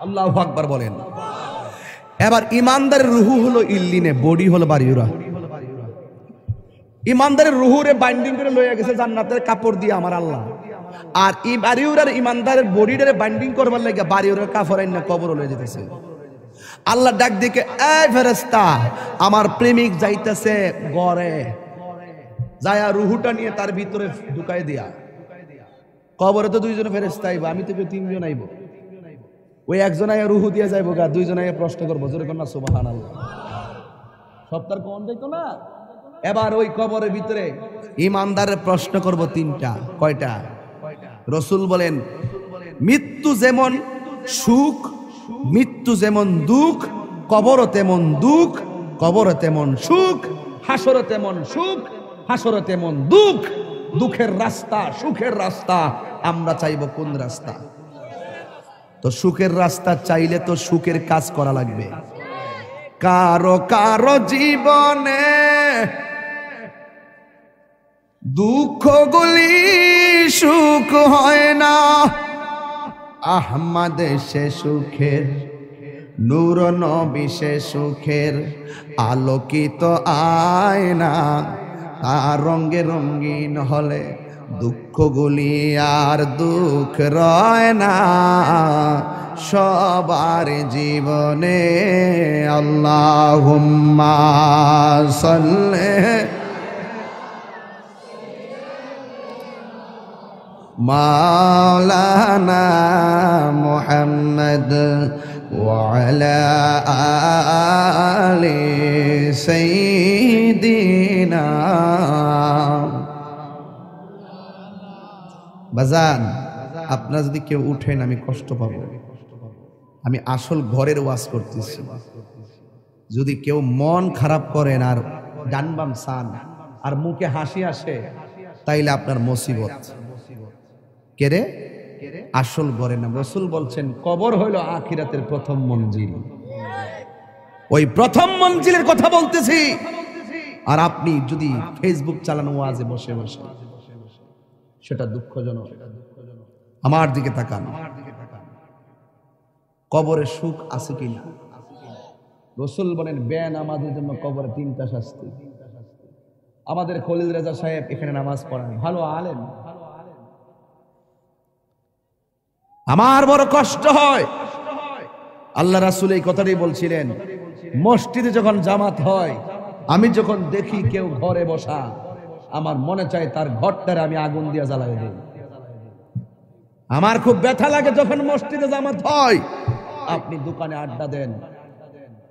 আল্লাহু আকবার বলেন। এবার ইমানদারের রুহু হলো ইল্লিনে, বডি হলো বাড়িউরা। ইমানদারের রুহুরে বাইন্ডিং করে লইয়া গেছে জান্নাতের কাপড় দিয়ে আমার আল্লাহ, আর এই বাড়িউরার ইমানদারের বডিটারে বাইন্ডিং করবার লাগে বাড়িউরার কাপড় আইনা কবর লয়ে যেতেছে। আল্লাহ ডাক দিকে, এই ফেরেশতা, আমার প্রেমিক যাইতেছে ঘরে, যায়া রুহুটা নিয়ে তার ভিতরে ঢুকাই দিয়া। কবরে তো দুইজন ফেরেশতা আইব, আমি তো তিনজন আইব। ওই একজন আয়া রুহু দিয়ে যাইব গা, দুইজন আয়া প্রশ্ন করবো, জোরে কন্যা সুবহানাল্লাহ। সপ্তাহ কোন যাইতো না। এবার ওই কবরের ভিতরে ইমানদারের প্রশ্ন করব তিনটা। কয়টা? রাসূল বলেন, মৃত্যু যেমন সুখ, মৃত্যু যেমন দুঃখ, কবরও তেমন দুঃখ, কবরও তেমন সুখ, হাসরও তেমন সুখ, হাসরও তেমন দুঃখ। দুঃখের রাস্তা, সুখের রাস্তা, আমরা চাইব কোন রাস্তা? তো সুখের রাস্তা চাইলে তো সুখের কাজ করা লাগবে। কারো কারো জীবনে দুঃখগুলি সুখ হয় না, আহমদ সে সুখের, নূর নবী সে সুখের আলোকিত আয়না, তার রঙে রঙিন হলে দুঃখগুলি আর দুঃখ রয় না, সবার জীবনে আল্লাহুম্মা সাল্লি মাওলানা মুহাম্মদ ওয়া আলা আলি সাইয়্যিদিনা। বাজান, আপনারা যদি কেউ উঠেন আমি কষ্ট পাবো। আমি আসল ঘরের ওয়াজ করতেছি। যদি কেউ মন খারাপ করেন আর ডান বাম সান আর মুখে হাসি আসে, তাইলে আপনার মুসিবত। কে রে? আসল ঘরে না। রাসূল বলছেন কবর হইল আখিরাতের প্রথম মঞ্জিল। ওই প্রথম মঞ্জিলের কথা বলতেছি। আর আপনি যদি ফেসবুক চালানো ওয়াজে বসে বসে, সেটা দুঃখজনক। আমার দিকে তাকান, কবরে সুখ আছে কিনা? রাসূল বলেন বেনামাজের জন্য কবরে তিনটা শাস্তি। আমাদের খলিল রেজা সাহেব এখানে নামাজ পড়ান, ভালো আলেম। আমার বড় কষ্ট হয়, আল্লাহ রাসূল এই কথাটাই বলছিলেন, মসজিদে যখন জামাত হয়, আমি যখন দেখি কেউ ঘরে বসা, আমার মনে চায় তার ঘরটারে আমি আগুন দিয়ে জ্বালাই দিই। আমার খুব ব্যথা লাগে যখন মসজিদে জামাত হয়, আপনি দোকানে আড্ডা দেন,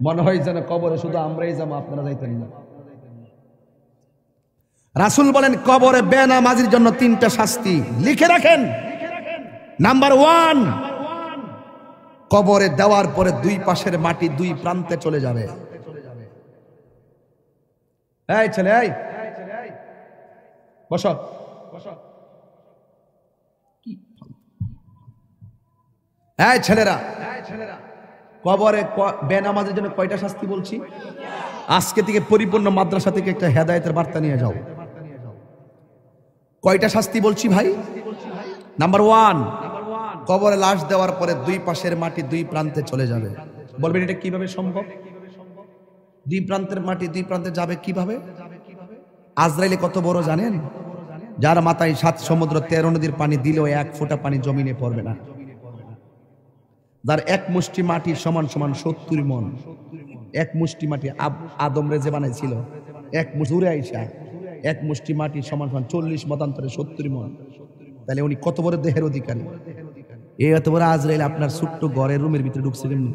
মনে হয় যেন কবরে শুধু আমরাই যাবো, আপনারা যাইতেন না। রাসূল বলেন কবরে বেনামাজির জন্য তিনটা শাস্তি, লিখে রাখেন। নাম্বার 1, কবরে দেওয়ার পরে দুই পাশের মাটি দুই প্রান্তে চলে যাবে। এই ছেলে, এই বসো। এই ছেলেরা, কবরে বেনামাজের জন্য কয়টা শাস্তি বলছি? আজকে থেকে পরিপূর্ণ মাদ্রাসা থেকে একটা হেদায়েতের বার্তা নিয়ে যাও। কয়টা শাস্তি বলছি ভাই? নাম্বার 1, কবরে লাশ দেওয়ার পরে দুই পাশের মাটি দুই প্রান্তে চলে যাবে। বলবেন এটা কিভাবে সম্ভব? দুই প্রান্তের মাটি দুই প্রান্তে যাবে কিভাবে? আজরাইলে কত বড় জানেন? যার মাথায় 7 সমুদ্র 13 নদীর পানি দিলেও 1 ফোঁটা পানি জমিনে পড়বে না। যার 1 মুষ্টি মাটি সমান সমান 70 মন। 1 মুষ্টি মাটি আদম রেজে বানাইছিল, 1 মুষ্টি উড়ে আইসা 1 মুষ্টি মাটি সমান সমান 40 মতান্তরে 70 মন। তাহলে উনি কত বড় দেহের অধিকারী? এই এত বড় আজরাইল আপনার ছোট্ট ঘরের রুমের ভিতরে ঢুকছে কেমনি?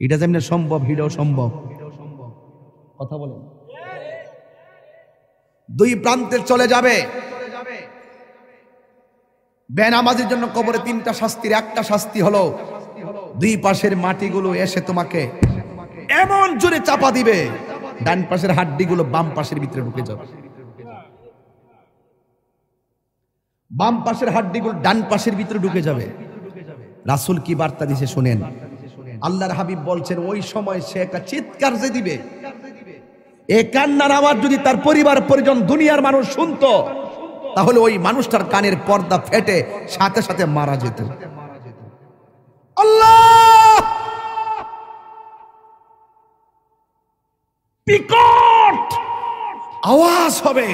এটা যেমনি সম্ভব হিটাও সম্ভব। কথা বলেন। দুই প্রান্তে চলে যাবে। বেনামাজির জন্য কবরে 3টা শাস্তির একটা শাস্তি হলো দুই পাশের মাটিগুলো এসে তোমাকে এমন জোরে চাপা দিবে, ডান পাশের হাড্ডিগুলো বাম পাশের ভিতরে ঢুকে যাবে, বাম পাশের হাড্ডিগুলো ডান পাশের ভিতরে ঢুকে যাবে। রাসূল কি বার্তা দিয়েছে শুনেন। আল্লাহর হাবিব বলছেন ওই সময় সে একটা চিৎকার যে দিবে, এই কান্নার আওয়াজ যদি তার পরিবার পরিজন দুনিয়ার মানুষ শুনতো, তাহলে ওই মানুষটার কানের পর্দা ফেটে সাথে সাথে মারা যেত। আল্লাহ! বিকট আওয়াজ হবে।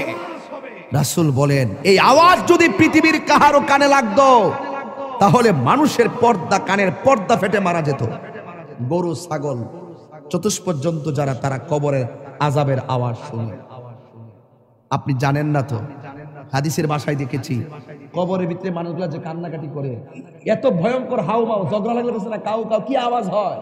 রাসূল বলেন এই আওয়াজ যদি পৃথিবীর কাহারও কানে লাগতো, তাহলে মানুষের পর্দা কানের পর্দা ফেটে মারা যেত। গরু ছাগল চতুষ্পদ জন্তু যারা, তারা কবরের আযাবের আওয়াজ শুনে। আপনি জানেন না তো, হাদিসের ভাষায় দেখেছি কবরের ভিতরে মানুষগুলা যে কান্নাকাটি করে, এত ভয়ঙ্কর হাউমাউ, ঝগড়া লাগলে বলছে না কাউ কাউ কি আওয়াজ হয়।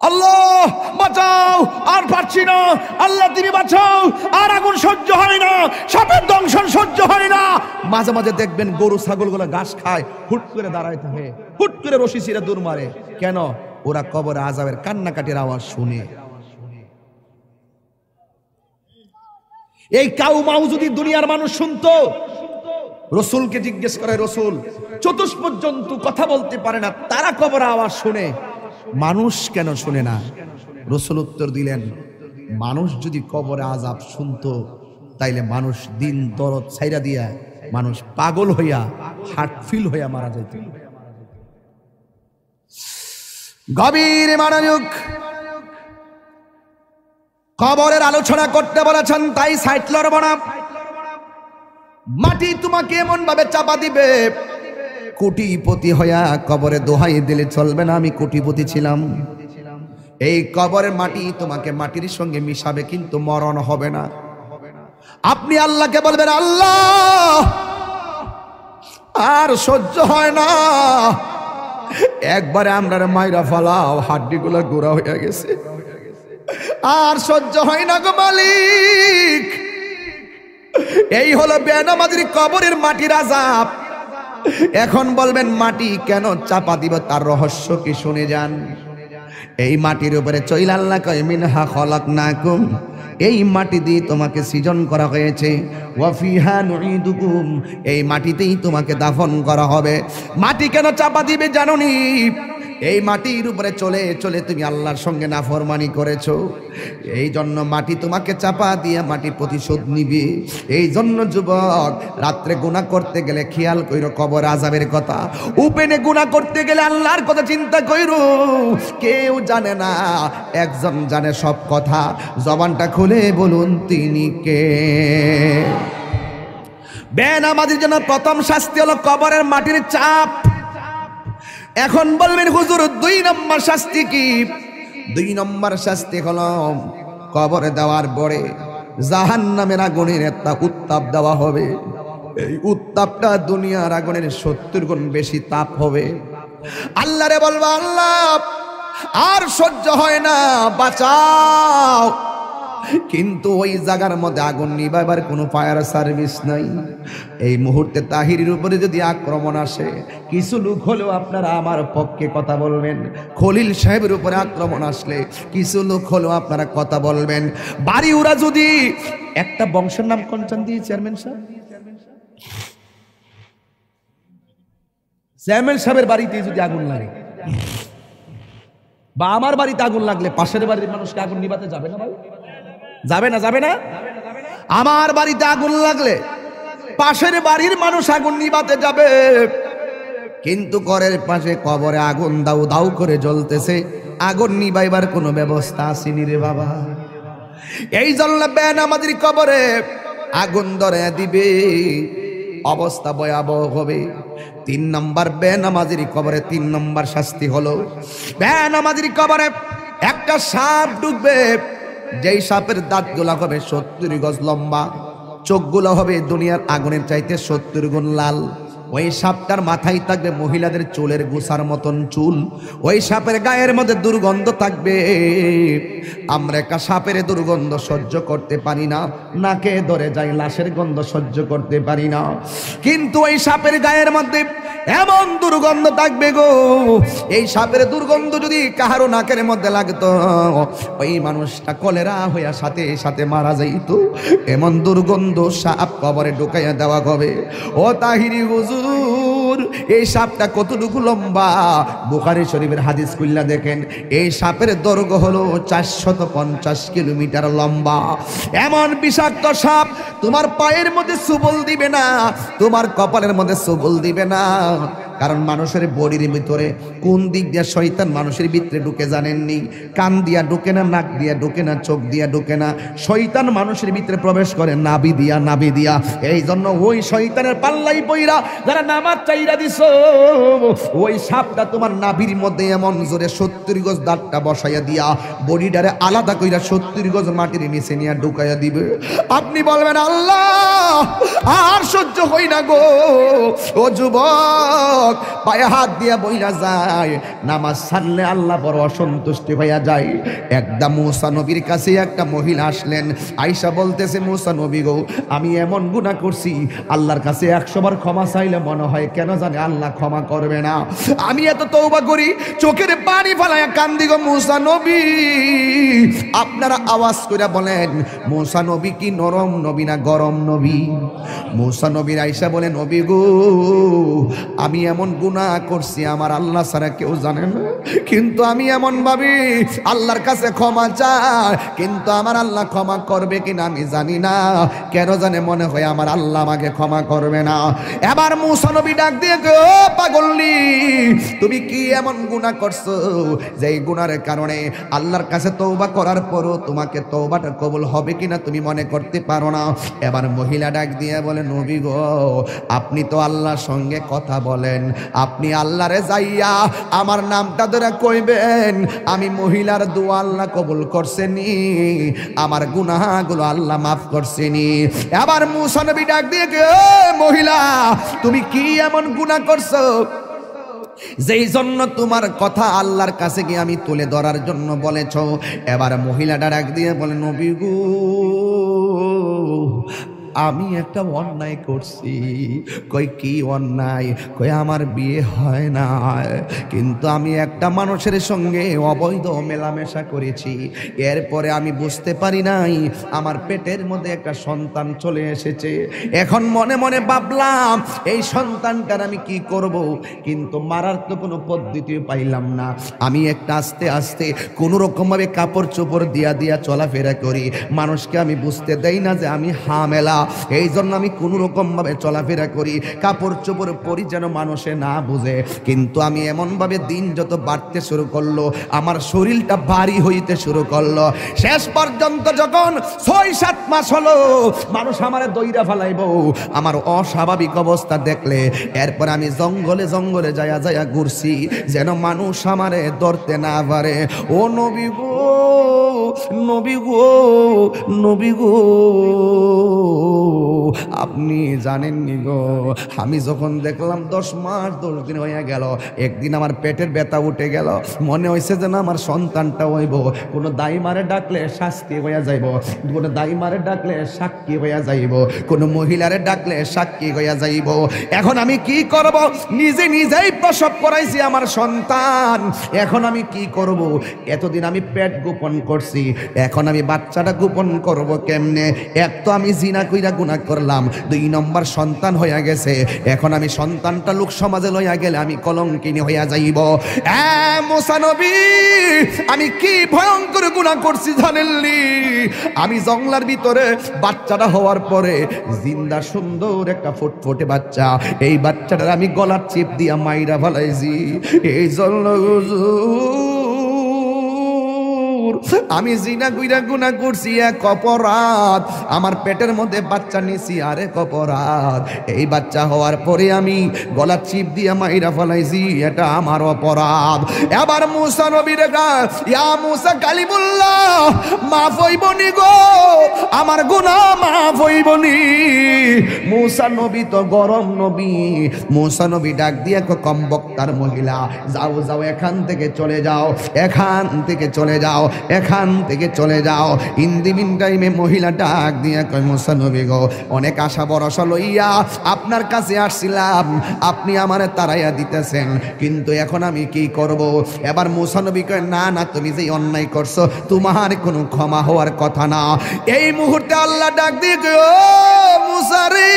আল্লাহ বাঁচাও, আর পারছি না, আল্লাহ তুমি বাঁচাও, আর আগুন সহ্য হয় না, সাপের দংশন সহ্য হয় না। মাঝে মাঝে দেখবেন গরু ছাগলগুলো ঘাস খায়, হুট করে দাঁড়ায় থাকে, হুট করে রশি ছিঁড়ে দূর মারে। কেন? ওরা কবরে আযাবের কান্নাকাটির আওয়াজ শুনে। এই কাউ মাউ যদি দুনিয়ার মানুষ শুনতো, রাসূলকে জিজ্ঞেস করে, রাসূল চতুষ্পদ জন্তু কথা বলতে পারে না, তারা কবরে আওয়াজ শুনে, মানুষ কেন শুনে না? রাসূল উত্তর দিলেন, মানুষ যদি কবরে আযাব শুনতো, তাইলে মানুষ দিন দরদ ছাইরা দিয়া মানুষ পাগল হইয়া হার্ট ফিল হইয়া মারা যেত। গভীর মনোযোগ। কবরের আলোচনা করতে বলেছেন, তাই সাইড লড়ব না। মাটি তোমাকে এমন ভাবে চাপা দিবে, কোটিপতি হইয়া কবরে দোহাই দিলে চলবে না আমি কোটিপতি ছিলাম। এই কবরের মাটি তোমাকে মাটির সঙ্গে মিশাবে, কিন্তু মরণ হবে না। আপনি আল্লাহকে বলবেন, আল্লাহ আর সহ্য হয় না, একবারে আমরা মাইরা ফালাও, হাড্ডিগুলো গোড়া হয়ে গেছে, আর সহ্য হয় না গো মালিক। এই হলো বেনামাজির কবরের মাটির আযাব। এখন বলবেন মাটি কেন চাপা দিব, তার রহস্য কি শুনে যান। এই মাটির উপরে চইল আল্লাহ কয় মিনহা খলাকনাকুম, এই মাটি দিয়ে তোমাকে সৃজন করা হয়েছে, ওয়া ফিহা নুঈদুকুম, এই মাটিতেই তোমাকে দাফন করা হবে। মাটি কেন চাপা দিবে জানোনি? এই মাটির উপরে চলে চলে তুমি আল্লাহর সঙ্গে নাফরমানি করেছো, এই জন্য মাটি তোমাকে চাপা দিয়ে মাটি প্রতিশোধ নিবে। এই জন্য যুবক, রাত্রে গুনাহ করতে গেলে খেয়াল কইরো কবর আযাবের কথা, উপেনে গুনাহ করতে গেলে আল্লাহর কথা চিন্তা কইরো। কেউ জানে না, একজন জানে সব কথা, জবানটা খুলে বলুন তিনি কে? বেনামাজির জন্য প্রথম শাস্তি হলো কবরের মাটির চাপ। এখন বলবেন হুজুর 2 নম্বর শাস্তি কি? 2 নম্বর শাস্তি হলো কবরে দেওয়ার পরে জাহান্নামের আগুনের একটা উত্তাপ দেওয়া হবে। এই উত্তাপটা দুনিয়ার আগুনের 70 গুণ বেশি তাপ হবে। আল্লাহরে বলবা, আল্লাহ আর সহ্য হয় না, বাঁচাও। কিন্তু ওই জায়গার মধ্যে আগুন নিভাবার কোনো ফায়ার সার্ভিস নাই। এই মুহূর্তে তাহিরের উপরে যদি আক্রমণ আসে, কিছু লোক হলেও আপনারা আমার পক্ষে কথা বলবেন। খলিল সাহেবের উপরে আক্রমণ আসলে কিছু লোক হলেও আপনারা কথা বলবেন। বাড়ি ওরা যদি একটা বংশের নাম কোনচান দিয়ে চেয়ারম্যান সাহেব, চেয়ারম্যান সাহেবের বাড়িতে যদি আগুন লাগে, বা আমার বাড়িতে আগুন লাগলে পাশের বাড়ির মানুষকে আগুন নিভাতে যাবে না ভাই? যাবে না? যাবে না? আমার বাড়িতে আগুন লাগলে পাশের বাড়ির মানুষ আগুন নিভাতে যাবে, কিন্তু ঘরের পাশে কবরে আগুন দাউ দাউ করে জ্বলতেছে, আগুন নিভাইবার কোনো ব্যবস্থা আসেনি রে বাবা। এই জন্য বেনামাজির কবরে আগুন ধরে দিবে, অবস্থা ভয়াবহ হবে। 3 নম্বর বেনামাজির কবরে 3 নম্বর শাস্তি হলো, বেনামাজির কবরে একটা সাপ ঢুকবে, যেই সাপের দাঁতগুলো হবে 70 গজ লম্বা, চোখগুলো হবে দুনিয়ার আগুনের চাইতে 70 গুণ লাল। ওই সাপটার মাথায় থাকবে মহিলাদের চুলের গোছার মতন চুল। ওই সাপের গায়ের মধ্যে দুর্গন্ধ থাকবে। আমরা একটা সাপের দুর্গন্ধ সহ্য করতে পারি না, নাকে ধরে যাই, লাশের গন্ধ সহ্য করতে পারি না, কিন্তু ওই সাপের গায়ের মধ্যে এমন দুর্গন্ধ থাকবে গো, এই সাপের দুর্গন্ধ যদি কাহারো নাকের মধ্যে লাগতো, ওই মানুষটা কলেরা হইয়া সাথে সাথে মারা যাইত। এমন দুর্গন্ধ সাপ কবরে ঢুকাইয়া দেওয়া হবে। ও তাহিরি হুজুর, এই সাপটা কতটুকু লম্বা? বুখারী শরীফের হাদিস খুললা দেখেন, এই সাপের দৈর্ঘ্য হলো 450 কিলোমিটার লম্বা। এমন বিষাক্ত সাপ তোমার পায়ের মধ্যে সুবল দিবে না, তোমার কপালের মধ্যে সুবল দিবে না। কারণ মানুষের বডির ভিতরে কোন দিক দিয়ে শয়তান মানুষের ভিতরে ঢুকে জানেননি? কান দিয়া ঢুকে না, নাক দিয়া ঢুকে না, চোখ দিয়া ঢুকে না, শয়তান মানুষের ভিতরে প্রবেশ করে নাভি দিয়া, নাভি দিয়া। এই জন্য ওই শয়তানের পাল্লাই পইরা যারা নামাজ চাইরা দিছো, ওই সাপটা তোমার নাভির মধ্যে এমন জোরে 70 গজ দাঁতটা বসাইয়া দিয়া বডিটারে আলাদা কইরা 70 গজ মাটির নিচে নিয়ে ঢুকাইয়া দিবে। আপনি বলবেন আল্লাহ আর সহ্য হই না গো। ও যুবক, পায়ে হাত দিয়া বইলা যায়, নামাজ ছাড়লে আল্লাহ বড় অসন্তুষ্টি হইয়া যায়। একদম মুসা নবীর কাছে একটা মহিলা আসলেন, আয়েশা বলতেছে, মুসা নবী গো, আমি এমন গুনাহ করছি, আল্লাহর কাছে 100 বার ক্ষমা চাইলে মনে হয় কেন জানে আল্লাহ ক্ষমা করবে না। আমি এত তওবা করি, চোখের পানি ফেলায়া কান্দি গো মুসা নবী। আপনারা আওয়াজ করে বলেন, মুসা নবী কি নরম নবী না গরম নবী? মুসা নবীর আয়েশা বলে, নবী গো, আমি এমন গুনাহ করছি আমার আল্লাহ ছাড়া কেউ জানে না, কিন্তু আমি এমন ভাবি আল্লাহর কাছে ক্ষমা চাই, কিন্তু আমার আল্লাহ ক্ষমা করবে কিনা আমি জানি না, কেন জানে মনে হয় আমার আল্লাহ আমাকে ক্ষমা করবে না। এবার মুসা নবী ডাক দিয়ে, ও পাগলনি, তুমি কি এমন গুনাহ করছো যে এই গুনাহের কারণে আল্লাহর কাছে তওবা করার পরও তোমাকে তওবাটা কবুল হবে কিনা তুমি মনে করতে পারো না? এবার মহিলা ডাক দিয়ে বলে, নবী গো, আপনি তো আল্লাহর সঙ্গে কথা বলেন, আপনি আল্লাহরে যাইয়া আমার নামটা ধরে কইবেন, আমি মহিলার দোয়া আল্লাহ কবুল করছেনি, আমার গুনাহগুলো আল্লাহ মাফ করছেনি। এবার মুসা নবী ডাক দিয়ে, মহিলা, তুমি কি এমন গুনাহ করছো যেই জন্য তোমার কথা আল্লাহর কাছে গিয়ে আমি তুলে ধরার জন্য বলেছ? এবার মহিলাটা ডাক দিয়ে বলে, নবী গো, আমি একটা অন্যায় করছি। কই কি অন্যায়? কই আমার বিয়ে হয় না, কিন্তু আমি একটা মানুষের সঙ্গে অবৈধ মেলামেশা করেছি, এরপরে আমি বুঝতে পারি নাই আমার পেটের মধ্যে একটা সন্তান চলে এসেছে। এখন মনে মনে ভাবলাম এই সন্তানটার আমি কি করব, কিন্তু মারার তো কোনো পদ্ধতি পাইলাম না। আমি একটা আস্তে আস্তে কোনো রকমভাবে কাপড় চোপড় দিয়া দিয়া চলাফেরা করি, মানুষকে আমি বুঝতে দেই না যে আমি হামেলা, এই জন্য আমি কোনো রকম ভাবে চলাফেরা করি, কাপড় চোপড় পরি যেন মানুষে না বুঝে। কিন্তু আমি এমন ভাবে দিন যত বাড়তে শুরু করলো, আমার শরীরটা ভারী হইতে শুরু করলো, শেষ পর্যন্ত যখন 6-7 মাস হলো, মানুষ আমারে দইরা ফেলাইব আমার অস্বাভাবিক অবস্থা দেখলে। এরপর আমি জঙ্গলে জঙ্গলে যায়া যায়া ঘুরছি যেন মানুষ আমারে ধরতে না পারে। ও নবী গো, নবী গো, নবী গো, আপনি জানেননি গো, আমি যখন দেখলাম 10 মাস 10 দিন হয়ে গেল, একদিন আমার পেটের ব্যথা উঠে গেল, মনে হয়েছে যেন আমার সন্তানটা হইব। কোনো দাইমারে ডাকলে শাস্তি হইয়া যাইব, কোনো দাইমারে ডাকলে সাক্ষী হইয়া যাইব, কোনো মহিলারে ডাকলে সাক্ষী হইয়া যাইব। এখন আমি কি করব? নিজে নিজেই প্রসব করাইছি আমার সন্তান, এখন আমি কি করব? এতদিন আমি পেট গোপন করছি, এখন আমি বাচ্চাটা গোপন করব কেমনে? এক তো আমি জিনা কইরা গুনাহ করলাম, 2 নম্বর সন্তান হইয়া গেছে, এখন আমি সন্তানটা লোক সমাজে লইয়া গেলে আমি কলঙ্কিনী হইয়া যাইব। মুসা নবী, আমি কি ভয়ঙ্কর গুনাহ করছি জানেননি? আমি জঙ্গলার ভিতরে বাচ্চাটা হওয়ার পরে জিন্দা সুন্দর একটা ফুটফুটে বাচ্চা, এই বাচ্চাটার আমি গলার চিপ দিয়া মাইরা ফেলাইছি। এই জন্য আমি জিনা কইরা গুনাহ করছি, এক অপরাধ। আমার পেটের মধ্যে বাচ্চা নিছি, আরেক অপরাধ। এই বাচ্চা হওয়ার পরে আমি গলার চিপ দিয়া মাইরা ফেলাইছি, এটা আমার অপরাধ। এবার মুসা নবী রেখা, ইয়া মুসা কালিমুল্লাহ, মাফ হইবনি গো, আমার গুনাহ মাফ হইবনি। মুসা নবী তো গরম নবী, মুসা নবী ডাক দিয়া কম বক্তার মহিলা, যাও যাও, এখান থেকে চলে যাও, এখান থেকে চলে যাও, এখান থেকে চলে যাও। ইন দি মিন টাইমে মহিলা ডাক দিয়া কয়, মুসা নবী গো, অনেক আশা ভরসা লইয়া আপনার কাছে আসছিলাম, আপনি আমারে তাড়াইয়া দিতেছেন, কিন্তু এখন আমি কি করব? এবার মুসা নবী কয়, না না, তুমি যে অন্যায় করছো তোমার কোনো ক্ষমা হওয়ার কথা না। এই মুহূর্তে আল্লাহ ডাক দিয়ে কয়, ও মুসা রে,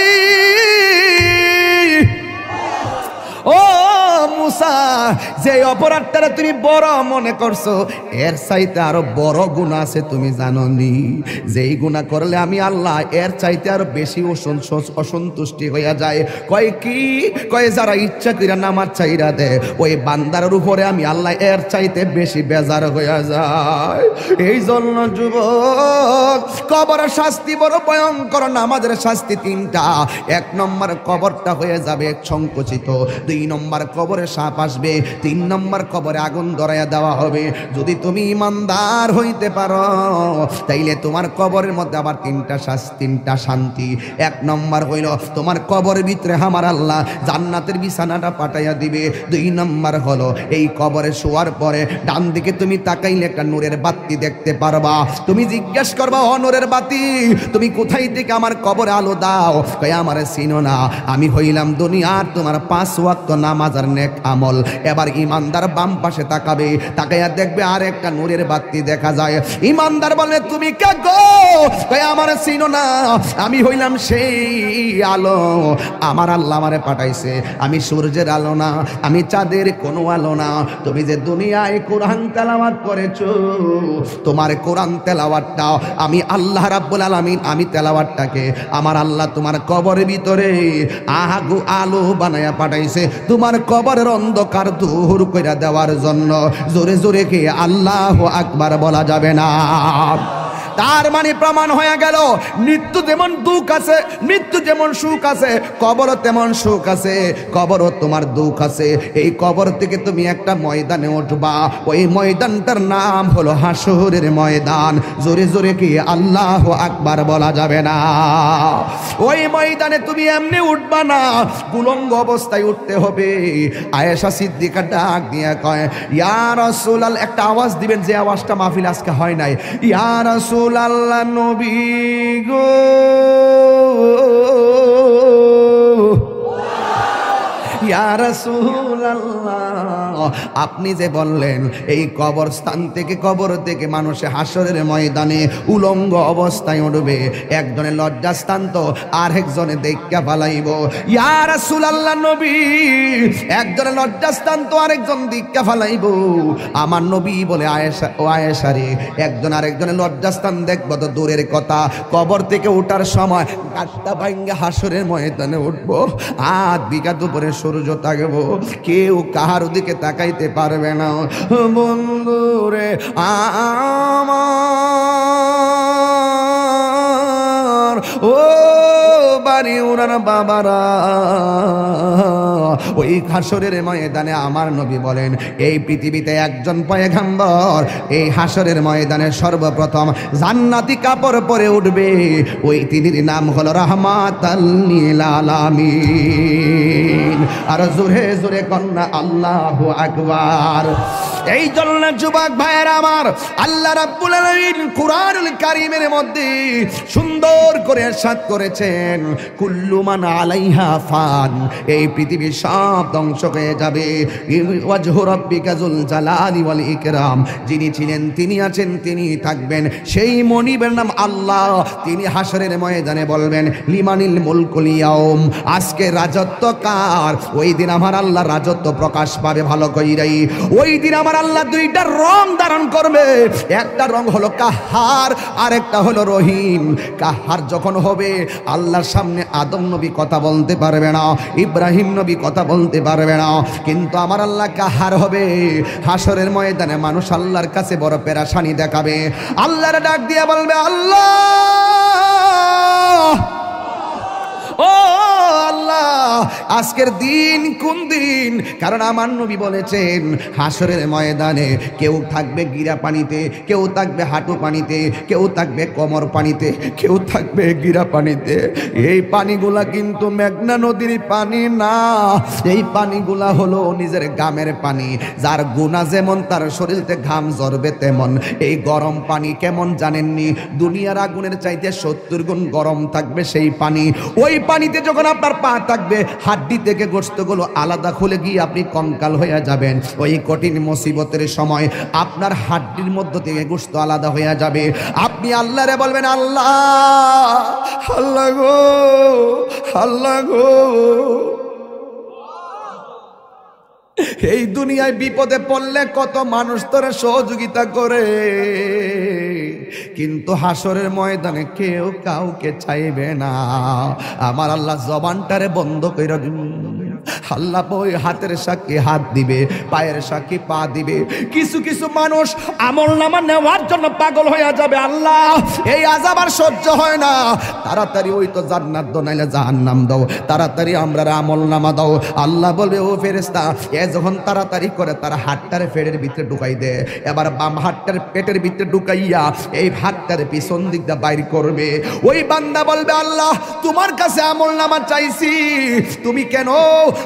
ও মুসা, যে অপরাধটা তুমি বড় মনে করছো, এর চাইতে আরো বড় গুনাহ আছে, তুমি জানো নি? যেই গুনাহ করলে আমি আল্লাহ এর চাইতে আরো বেশি অসন্তুষ্টি হইয়া যায়। কয় কি? কয় যারা ইচ্ছা কইরা নামাজ চাইরা দে, ওই বান্দার উপরে আমি আল্লাহ এর চাইতে বেশি বেজার হইয়া যায়। এই জন্য যুবক, কবরের শাস্তি বড় ভয়ঙ্কর। নামাজের শাস্তি 3টা। 1 নম্বর কবরটা হয়ে যাবে সংকুচিত, 2 নম্বর কবরে সাপ আসবে, 3 নম্বর কবরে আগুন ধরাইয়া দেওয়া হবে। যদি তুমি ইমানদার হইতে পারো তাইলে তোমার কবরের মধ্যে আবার 3টা শান্তি। 1 নম্বর হইল তোমার কবরের ভিতরে আমার আল্লাহ জান্নাতের বিছানাটা পাঠাইয়া দিবে। 2 নম্বর হলো এই কবরে শোয়ার পরে ডান দিকে তুমি তাকাইলে একটা নূরের বাতি দেখতে পারবা। তুমি জিজ্ঞেস করবা, ও নূরের বাতি, তুমি কোথায় থেকে আমার কবরে আলো দাও? কই আমারে চিনো না, আমি হইলাম দুনিয়ার তোমার 5 ওয়াক্ত নামাজ আর নেক আমল। এবার ইমানদার বাম পাশে তাকাবে, তাকাইয়া দেখবে আর একটা নূরের বাতি দেখা যায়। ইমানদার বলে, তুমি কে গো? কই আমারে চিনো না, আমি হইলাম সেই আলো, আমার আল্লাহ আমারে পাঠাইছে। আমি সূর্যের আলো না, আমি চাঁদের কোনো আলো না। তুমি যে দুনিয়ায় কোরআন তেলাওয়াত করেছো, তোমার কোরআন তেলাওয়াতটা আমি আল্লাহ রাব্বুল আলামিন, আমি তেলাওয়াতটাকে আমার আল্লাহ তোমার কবরের ভিতরে আহাগু আলো বানায়া পাঠাইছে, তোমার কবরের অন্ধকার দূর কইরা দেওয়ার জন্য। জোরে জোরে কি আল্লাহু আকবার বলা যাবে না? তার মানে প্রমাণ হয়ে গেল, মৃত্যু যেমন দুঃখ আছে, মৃত্যু যেমন সুখ আছে, কবরও তেমন সুখ আছে, কবরও তোমার দুঃখ আছে। এই কবর থেকে তুমি একটা ময়দানে উঠবা, ওই ময়দানটার নাম হলো হাসরের ময়দান। জোরে জোরে কি আল্লাহু আকবার বলা যাবে না? ওই ময়দানে তুমি এমনি উঠবা না, উলঙ্গ অবস্থায় উঠতে হবে। আয়েশা সিদ্দিকা ডাক দিয়ে কয়, ইয়া রাসূলুল্লাহ, একটা আওয়াজ দিবেন যে আওয়াজটা মাহফিল আজকে হয় নাই। ইয়া রাসূল আল্লাহ নবী গো, ইয়া রাসূলুল্লাহ, আপনি যে বললেন এই কবরস্থান থেকে, কবর থেকে মানুষে হাসরের ময়দানে উলঙ্গ অবস্থায় উঠবে, একজনে লজ্জাস্থান তো আর একজনে দেখা ফালাইব। ইয়া রাসূলুল্লাহ নবী, একজনে লজ্জাস্থান তো আরেকজন দেখা ফালাইব। আমার নবী বলে, আয়েশা, ও আয়েশা রে, একজন আরেকজনে লজ্জাস্থান দেখব তো দূরের কথা, কবর থেকে ওঠার সময় কাটটা ভাঙ্গে হাসরের ময়দানে উঠবো, 8 বিঘা দুপুরে সূর্য থাকবো, কেউ কাহার দিকে তাকাইতে পারবে না। বন্ধুরে আমার, ও বাড়ি ওনার বাবারা, ওই হাসরের ময়দানে আমার নবী বলেন, এই পৃথিবীতে একজন পয়গম্বর এই হাসরের ময়দানে সর্বপ্রথম জান্নাতি কাপড় পরে উঠবে, ওই তিনির নাম হলো রাহমাতাল লিল আলামিন। আর জোরে জোরে কন্যা আল্লাহু আকবার। এই জন্য যুবক ভাইয়েরা আমার, আল্লাহ রাব্বুল আলামিন কুরআনুল কারীমের মধ্যে সুন্দর করে ইরশাদ করেছেন, কুল্লু মান আলাইহা ফান, এই পৃথিবী সব ধ্বংস হয়ে যাবে, ওয়াজহু রাব্বিকা যুল জালালি ওয়াল ইকরাম, যিনি ছিলেন তিনি আছেন তিনি থাকবেন, সেই মনিবের নাম আল্লাহ। তিনি হাশরের ময়দানে বলবেন, লিমানিল মুলকুল ইয়াউম, আজকে রাজত্ব কার? ওই দিন আমার আল্লাহ রাজত্ব প্রকাশ পাবে ভালো কইরাই। ওই দিন আমার আল্লাহ দুইটা রং ধারণ করবে, একটা রং হলো কাহার, আর একটা হলো রহিম। কাহার যখন হবে, আল্লাহর সামনে আদম নবী কথা বলতে পারবে না, ইব্রাহিম নবী কথা বলতে পারবে না, কিন্তু আমার আল্লাহ কাহার হবে। হাশরের ময়দানে মানুষ আল্লাহর কাছে বড় পেরেশানি দেখাবে, আল্লাহর ডাক দিয়ে বলবে, আল্লাহ ও আল্লাহ, আজকের দিন কোন দিন? কারণ আমার নবী বলেছেন, হাশরের ময়দানে কেউ থাকবে গিরা পানিতে, কেউ থাকবে হাঁটু পানিতে, কেউ থাকবে কোমর পানিতে, কেউ থাকবে গিরা পানিতে। এই পানিগুলা কিন্তু মেঘনা নদীর পানি না, এই পানিগুলা হলো নিজের গামের পানি। যার গুনাহ যেমন তার শরীরতে ঘাম ঝরবে তেমন। এই গরম পানি কেমন জানেননি? দুনিয়ার আগুনের চাইতে 70 গুণ গরম থাকবে সেই পানি। ওই পানিতে যখন আপনার পা থাকবে, হাড্ডি থেকে গোশতগুলো আলাদা খুলে গিয়ে আপনি কঙ্কাল হয়ে যাবেন। ওই কঠিন মুসিবতের সময় আপনার হাড্ডির মধ্য থেকে গোশত আলাদা হয়ে যাবে। আপনি আল্লাহরে বলবেন, আল্লাহ আল্লাহ গো, আল্লাহ গো, এই দুনিয়ায় বিপদে পড়লে কত মানুষ তোরে সহযোগিতা করে, কিন্তু হাশরের ময়দানে কেউ কাউকে চাইবে না। আমার আল্লাহ জবানটারে বন্ধ কইরা আল্লাহ ওই হাতের সাক্ষী হাত দিবে, পায়ের সাক্ষী পা দিবে। কিছু কিছু মানুষ আমল নামা নেওয়ার জন্য পাগল হয়ে যাবে, আল্লাহ এই আযাব আর সহ্য হয় না, তাড়াতাড়ি ওই তো জান্নাত দাও নাইলে জাহান্নাম দাও, তাড়াতাড়ি আমরা আমল নামা দাও। আল্লাহ বলবে, ও ফেরেশতা, এ যখন তাড়াতাড়ি করে তার হাতটারে পেটের ভিতরে ঢুকাই দে, এবার বাম হাতটার পেটের ভিতরে ঢুকাইয়া এই হাতটারে পিছন দিক দিয়ে বাইর করবে। ওই বান্দা বলবে, আল্লাহ তোমার কাছে আমল নামা চাইছি, তুমি কেন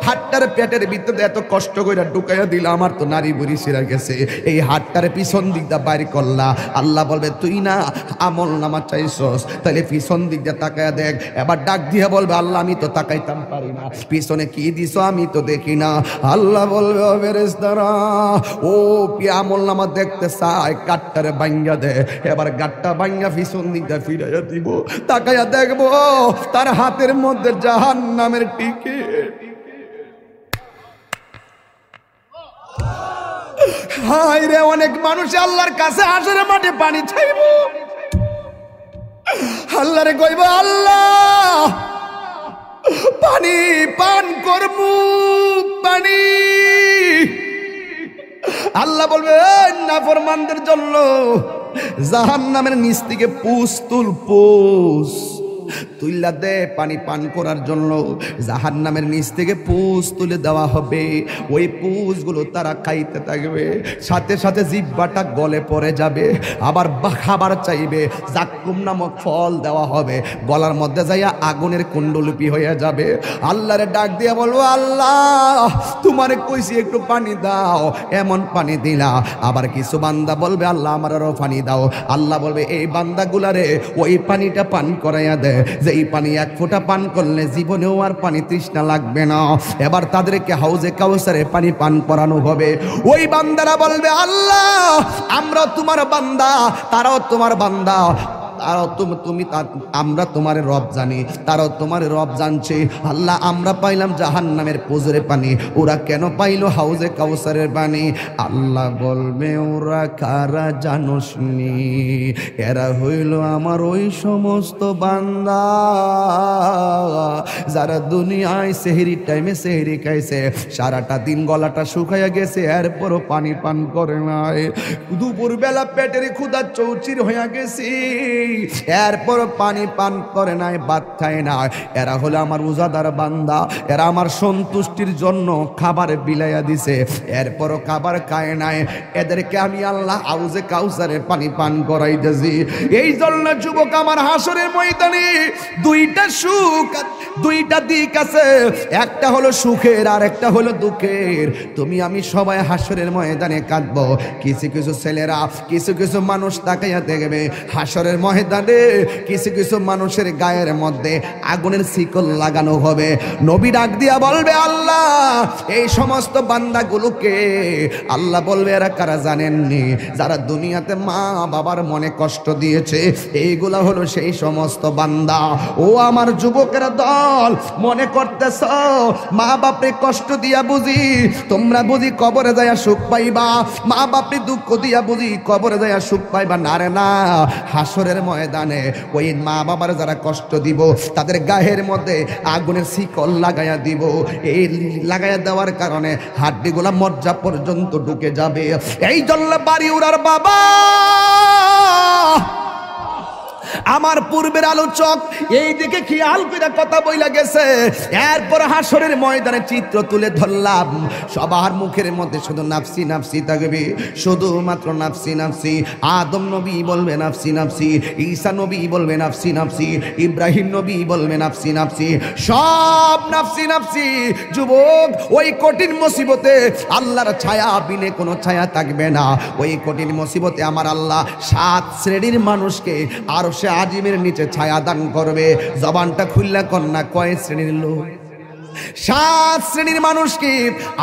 হাতটার পেটের ভিতরে এত কষ্ট করে ঢুকাইয়া দিলা? আমার তো নারী বুড়ি ছিঁড়া গেছে, এই হাতটারে পিছন দিক দিয়ে বাইর করলা। আল্লাহ বলবে, তুই না আমল নামা চাইছস, তাহলে পিছন দিক দিয়ে তাকায়া দেখ। এবার ডাক দিয়ে বলবে, আল্লাহ আমি তো তাকাইতাম পারি না, পিছনে কি দিছ আমি তো দেখি না। আল্লাহ বলবে, ও ফেরেশতারা, ও আমল নামা দেখতে চায়, গাটটারে ভাঙ্গা দে। এবার গাটটা ভাঙ্গা পিছন দিক দিয়ে ফিরাইয়া দিব, তাকাইয়া দেখবো তার হাতের মধ্যে জাহান্নামের টিকিট। হায় রে, অনেক মানুষ আল্লাহর কাছে হাশরের মাঠে পানি চাইব, আল্লাহরে কইব, আল্লাহ পানি পান করমু, পানি। আল্লাহ বলবে, নাফরমানদের জন্য জাহান্নামের নিচ থেকে পুষ তুল, পুষ তুইলা দে পানি পান করার জন্য। জাহান্নামের নিচ থেকে পুষ তুলে দেওয়া হবে, ওই পুষগুলো তারা খাইতে থাকবে, সাথে সাথে জিহ্বাটা গলে পড়ে যাবে, আবার খাবার চাইবে, জাক্কুম নামক ফল দেওয়া হবে, গলার মধ্যে যাইয়া আগুনের কুণ্ডলিপি হয়ে যাবে। আল্লাহরে ডাক দিয়ে বলবো, আল্লাহ তোমারে কইছি একটু পানি দাও, এমন পানি দিলা। আবার কিছু বান্দা বলবে, আল্লাহ আমার আরো পানি দাও। আল্লাহ বলবে, এই বান্দাগুলারে ওই পানিটা পান করাইয়া দে, যে এই পানি এক ফোঁটা পান করলে জীবনেও আর পানি তৃষ্ণা লাগবে না। এবার তাদেরকে হাউজে কাউসারে পানি পান করানো হবে। ওই বান্দারা বলবে, আল্লাহ আমরা তোমার বান্দা, তারাও তোমার বান্দা, তারাও তুমি আমরা তোমার রব জানি, তারাও তোমার রব জানছে। আল্লাহ আমরা পাইলাম জাহান্নামের পুজোরে পানি, ওরা কেন পাইলো হাউজে কাউসারের পানি? আল্লাহ বলবে, ওরা কারা জানোসনি? এরা হইল আমার ওই সমস্ত বান্দা যারা দুনিয়ায় সেহরির টাইমে সেহরি খাইছে, সারাটা দিন গলাটা শুকাইয়া গেছে, এরপরও পানি পান করে নাই। দুপুর বেলা পেটের ক্ষুধা চৌচির হইয়া গেছি, এরপর পানি পান করে নাই, ভাত খায় না। এরা হলো আমার রোজাদার বান্দা, এরা আমার সন্তুষ্টির জন্য খাবার বিলাইয়া দিছে, এরপরও খাবার খায় নাই। এদেরকে আমি আল্লাহ আউজে কাউসারে পানি পান করাইতেছি। এই জন্য যুবক, আমার হাসরের ময়দানে দুইটা সুখ, দুইটা দিক আছে, একটা হলো সুখের আর একটা হলো দুঃখের। তুমি আমি সবাই হাসরের ময়দানে কাঁদবো। কিছু কিছু ছেলেরা, কিছু কিছু মানুষ তাকাইয়া দেখবে হাসরের ময়দানে কিছু কিছু মানুষের গায়ের মধ্যে আগুনের শিকল লাগানো হবে। নবী ডাক দিয়া বলবে, আল্লাহ এই সমস্ত বান্দাগুলোকে, আল্লাহ বলবে এরা কারা জানেননি? যারা দুনিয়াতে মা বাবার মনে কষ্ট দিয়েছে, এইগুলা হলো সেই সমস্ত বান্দা। ও আমার যুবকেরা দল, মনে করতেছ মা বাপরে কষ্ট দিয়া বুঝি তোমরা বুঝি কবরে যায়া সুখ পাইবা, মা বাপরে দুঃখ দিয়া বুঝি কবরে যায়া সুখ পাইবা? না রে না, হাসরের ময়দানে ওই মা বাবার যারা কষ্ট দিব তাদের গায়ের মধ্যে আগুনের শিকল লাগাইয়া দিব। এই লাগাইয়া দেওয়ার কারণে হাড্ডিগুলা মজ্জা পর্যন্ত ঢুকে যাবে। এই জন্য বাড়ি উড়ার বাবা, আমার পূর্বের আলোচক এই দিকে খেয়াল করে কথা বইলা গেছে। এরপর হাসরের ময়দানে চিত্র তুলে ধরলাম, সবার মুখের মধ্যে শুধু নাফসি নাফসি থাকবে, শুধুমাত্র নাফসি নাফসি। আদম নবী বলবে নাফসি নাফসি, ঈসা নবী বলবে নাফসি নাফসি, ইব্রাহিম নবী বলবে নাফসি নাফসি, সব নাফসি নাফসি। যুবক, ওই কঠিন মুসিবতে আল্লাহর ছায়া বিনে কোনো ছায়া থাকবে না। ওই কঠিন মুসিবতে আমার আল্লাহ 7 শ্রেণীর মানুষকে আর সে আজিমের নিচে ছায়া দান করবে। জবানটা খুললা কন্যা, কয় শ্রেণীর লোক? 7 শ্রেণীর মানুষকে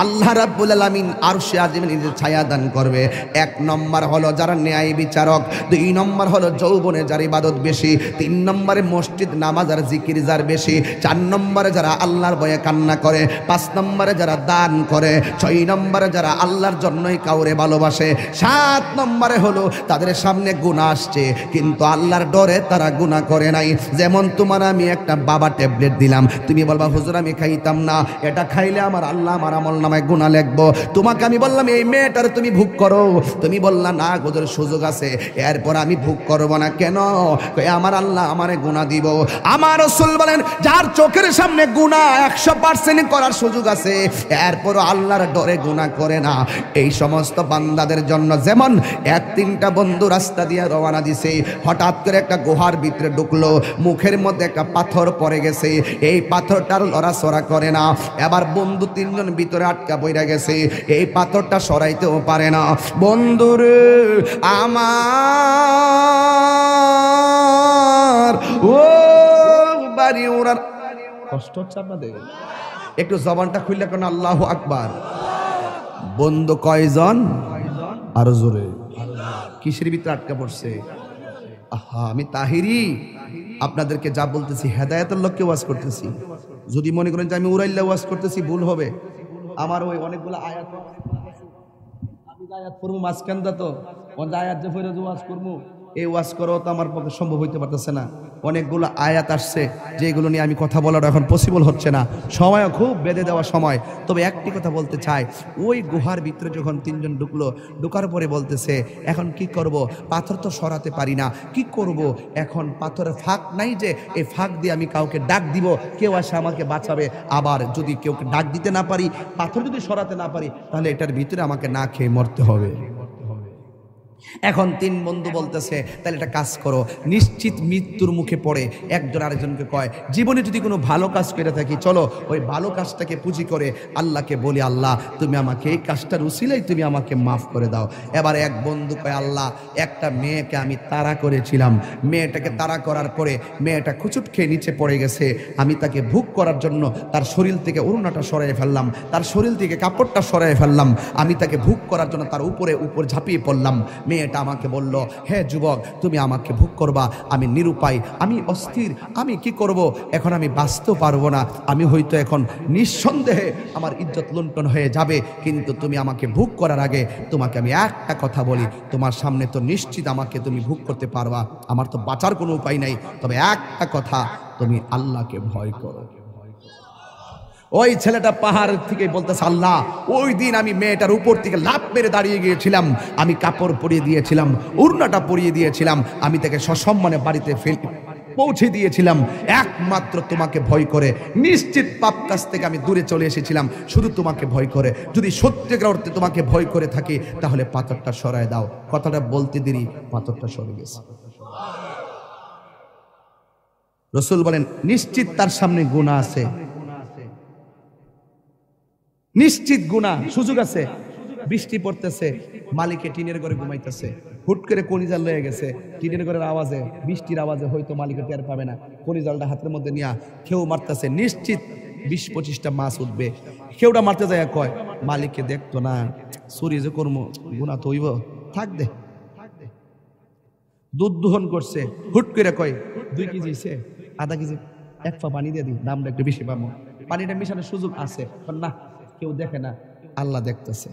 আল্লাহ রাব্বুল আলামিন আরশে আজিমের নিচে ছায়া দান করবে। 1 নম্বর হলো যারা ন্যায় বিচারক, 2 নম্বর হলো যৌবনে যার ইবাদত বেশি, 3 নম্বরে মসজিদ নামাজ আর জিকির যার বেশি, 4 নম্বরে যারা আল্লাহর ভয়ে কান্না করে, 5 নম্বরে যারা দান করে, 6 নম্বরে যারা আল্লাহর জন্যই কাউরে ভালোবাসে, 7 নম্বরে হলো তাদের সামনে গুনাহ আসছে কিন্তু আল্লাহর ডরে তারা গুনাহ করে নাই। যেমন তোমার আমি একটা বাবা ট্যাবলেট দিলাম, তুমি বলবা হুজুর আমি খাইতাম না, এটা খাইলে আমার আল্লাহ আমার আমলনামায় গুনাহ লিখবো। তোমাকে আমি বললাম এই মেয়েটার তুমি ভোগ করো, তুমি বললা না হুজুর সুযোগ আছে, এরপর আমি ভোগ করব না। কেন? আমার আল্লাহ আমারে গুনাহ দিব। আমার রাসূল বলেন যার চোখের সামনে গুনাহ 100% করার সুযোগ আছে, এরপরও আল্লাহর ডরে গুনাহ করে না, এই সমস্ত বান্দাদের জন্য যেমন 1-3টা বন্ধু রাস্তা দিয়ে রওনা দিছে, হঠাৎ করে একটা গুহার ভিতরে ঢুকলো, মুখের মধ্যে একটা পাথর পড়ে গেছে, এই পাথরটার লড়াচড়া করে না। এবার বন্ধু 3 জন ভিতরে আটকা পড়ে গেছে, এই পাথরটা সরাইতেও পারে না। বন্ধুরে আমার ও বাড়ি ওরার কষ্ট হচ্ছে আপনাদের, একটু জবানটা খুললে কেন আল্লাহু আকবার। বন্ধু কয়জন? আরো জোরে। কিসের ভিতরে আটকা পড়ছে? আহা, আমি তাহিরি আপনাদেরকে যা বলতেছি হেদায়েতের লক্ষ্যে ওয়াজ করতেছি। যদি মনে করেন যে আমি উড়াইল্লা ওয়াজ করতেছি, ভুল হবে। আমার ওই অনেকগুলো আয়াত, আমি আয়াত পড়বো মাঝখান দা, তো আয়াত যে ফিরে ওয়াজ করবো, এই ওয়াজ করাও তো আমার পক্ষে সম্ভব হইতে পারতেছে না। অনেকগুলো আয়াত আসছে যেগুলো নিয়ে আমি কথা বলাটা এখন পসিবল হচ্ছে না, সময়ও খুব বেঁধে দেওয়া সময়। তবে একটি কথা বলতে চাই, ওই গুহার ভিতরে যখন 3 জন ঢুকলো, ঢুকার পরে বলতেছে এখন কি করব, পাথর তো সরাতে পারি না, কি করব এখন? পাথরের ফাঁক নাই যে এই ফাঁক দিয়ে আমি কাউকে ডাক দিব, কেউ আসে আমাকে বাঁচাবে। আবার যদি কেউ ডাক দিতে না পারি, পাথর যদি সরাতে না পারি, তাহলে এটার ভিতরে আমাকে না খেয়ে মরতে হবে। এখন 3 বন্ধু বলতেছে তাহলে একটা কাজ করো, নিশ্চিত মৃত্যুর মুখে পড়ে একজন আরেকজনকে কয় জীবনে যদি কোনো ভালো কাজ করে থাকি, চলো ওই ভালো কাজটাকে পুঁজি করে আল্লাহকে বলি, আল্লাহ তুমি আমাকে এই কাজটার উসিলাই তুমি আমাকে মাফ করে দাও। এবার এক বন্ধু কয় আল্লাহ একটা মেয়েকে আমি তাড়া করেছিলাম, মেয়েটাকে তাড়া করার পরে মেয়েটা খুচুট খেয়ে নিচে পড়ে গেছে, আমি তাকে ভোগ করার জন্য তার শরীর থেকে ওড়নাটা সরাই ফেললাম, তার শরীর থেকে কাপড়টা সরাই ফেললাম, আমি তাকে ভোগ করার জন্য তার উপর ঝাঁপিয়ে পড়লাম। মেয়েটা আমাকে বলল, হে যুবক তুমি আমাকে ভোগ করবা, আমি নিরুপায়, আমি অস্থির, আমি কি করব, এখন আমি বাঁচতে পারবো না, আমি হয়তো এখন নিঃসন্দেহে আমার ইজ্জত লুণ্ঠন হয়ে যাবে, কিন্তু তুমি আমাকে ভোগ করার আগে তোমাকে আমি একটা কথা বলি, তোমার সামনে তো নিশ্চিত আমাকে তুমি ভোগ করতে পারবা, আমার তো বাঁচার কোনো উপায় নাই, তবে একটা কথা, তুমি আল্লাহকে ভয় করো। ওই ছেলেটা পাহাড় থেকে বলতেছে, আল্লাহ ওই দিন আমি মেয়েটার উপর থেকে লাফ মেরে দাঁড়িয়ে গিয়েছিলাম, আমি কাপড় পরিয়ে দিয়েছিলাম, উড়নাটা পরিয়ে দিয়েছিলাম, আমি তাকে সসম্মানে বাড়িতে পৌঁছে দিয়েছিলাম একমাত্র তোমাকে ভয় করে। নিশ্চিত পাপ কাজ থেকে আমি দূরে চলে এসেছিলাম শুধু তোমাকে ভয় করে। যদি সত্যিকার অর্থে তোমাকে ভয় করে থাকি তাহলে পাথরটা সরায় দাও। কথাটা বলতে দেরি, পাথরটা সরে গেছে। রাসূল বলেন, নিশ্চিত তার সামনে গুনাহ আছে, নিশ্চিত গুনাহ, সুযোগ আছে। বৃষ্টি পড়তেছে, মালিকে টিনের ঘরে ঘুমাইতেছে, হুট করে কনিজাল লয়ে গেছে, টিনের ঘরের আওয়াজে, বৃষ্টির আওয়াজে হয়তো মালিকে টের পাবে না, কনিজালটা হাতের মধ্যে নিয়ে কেউ মারতেছে, নিশ্চিত 20-25টা মাছ উঠবে। কেউটা মারতে যায়, কয় মালিককে দেখতো না, চুরি যে কর্ম গুনাহ তো হইব, থাক দে। দুধ দোহন করছে, হুট করে কয় 2 কেজি হইছে, আধা কেজি, 1 পা পানি দিয়ে দিই, দামটা একটু বেশি পাবো। পানিটা মিশানোর সুযোগ আছে, না কেউ দেখে না, আল্লাহ দেখতেছে।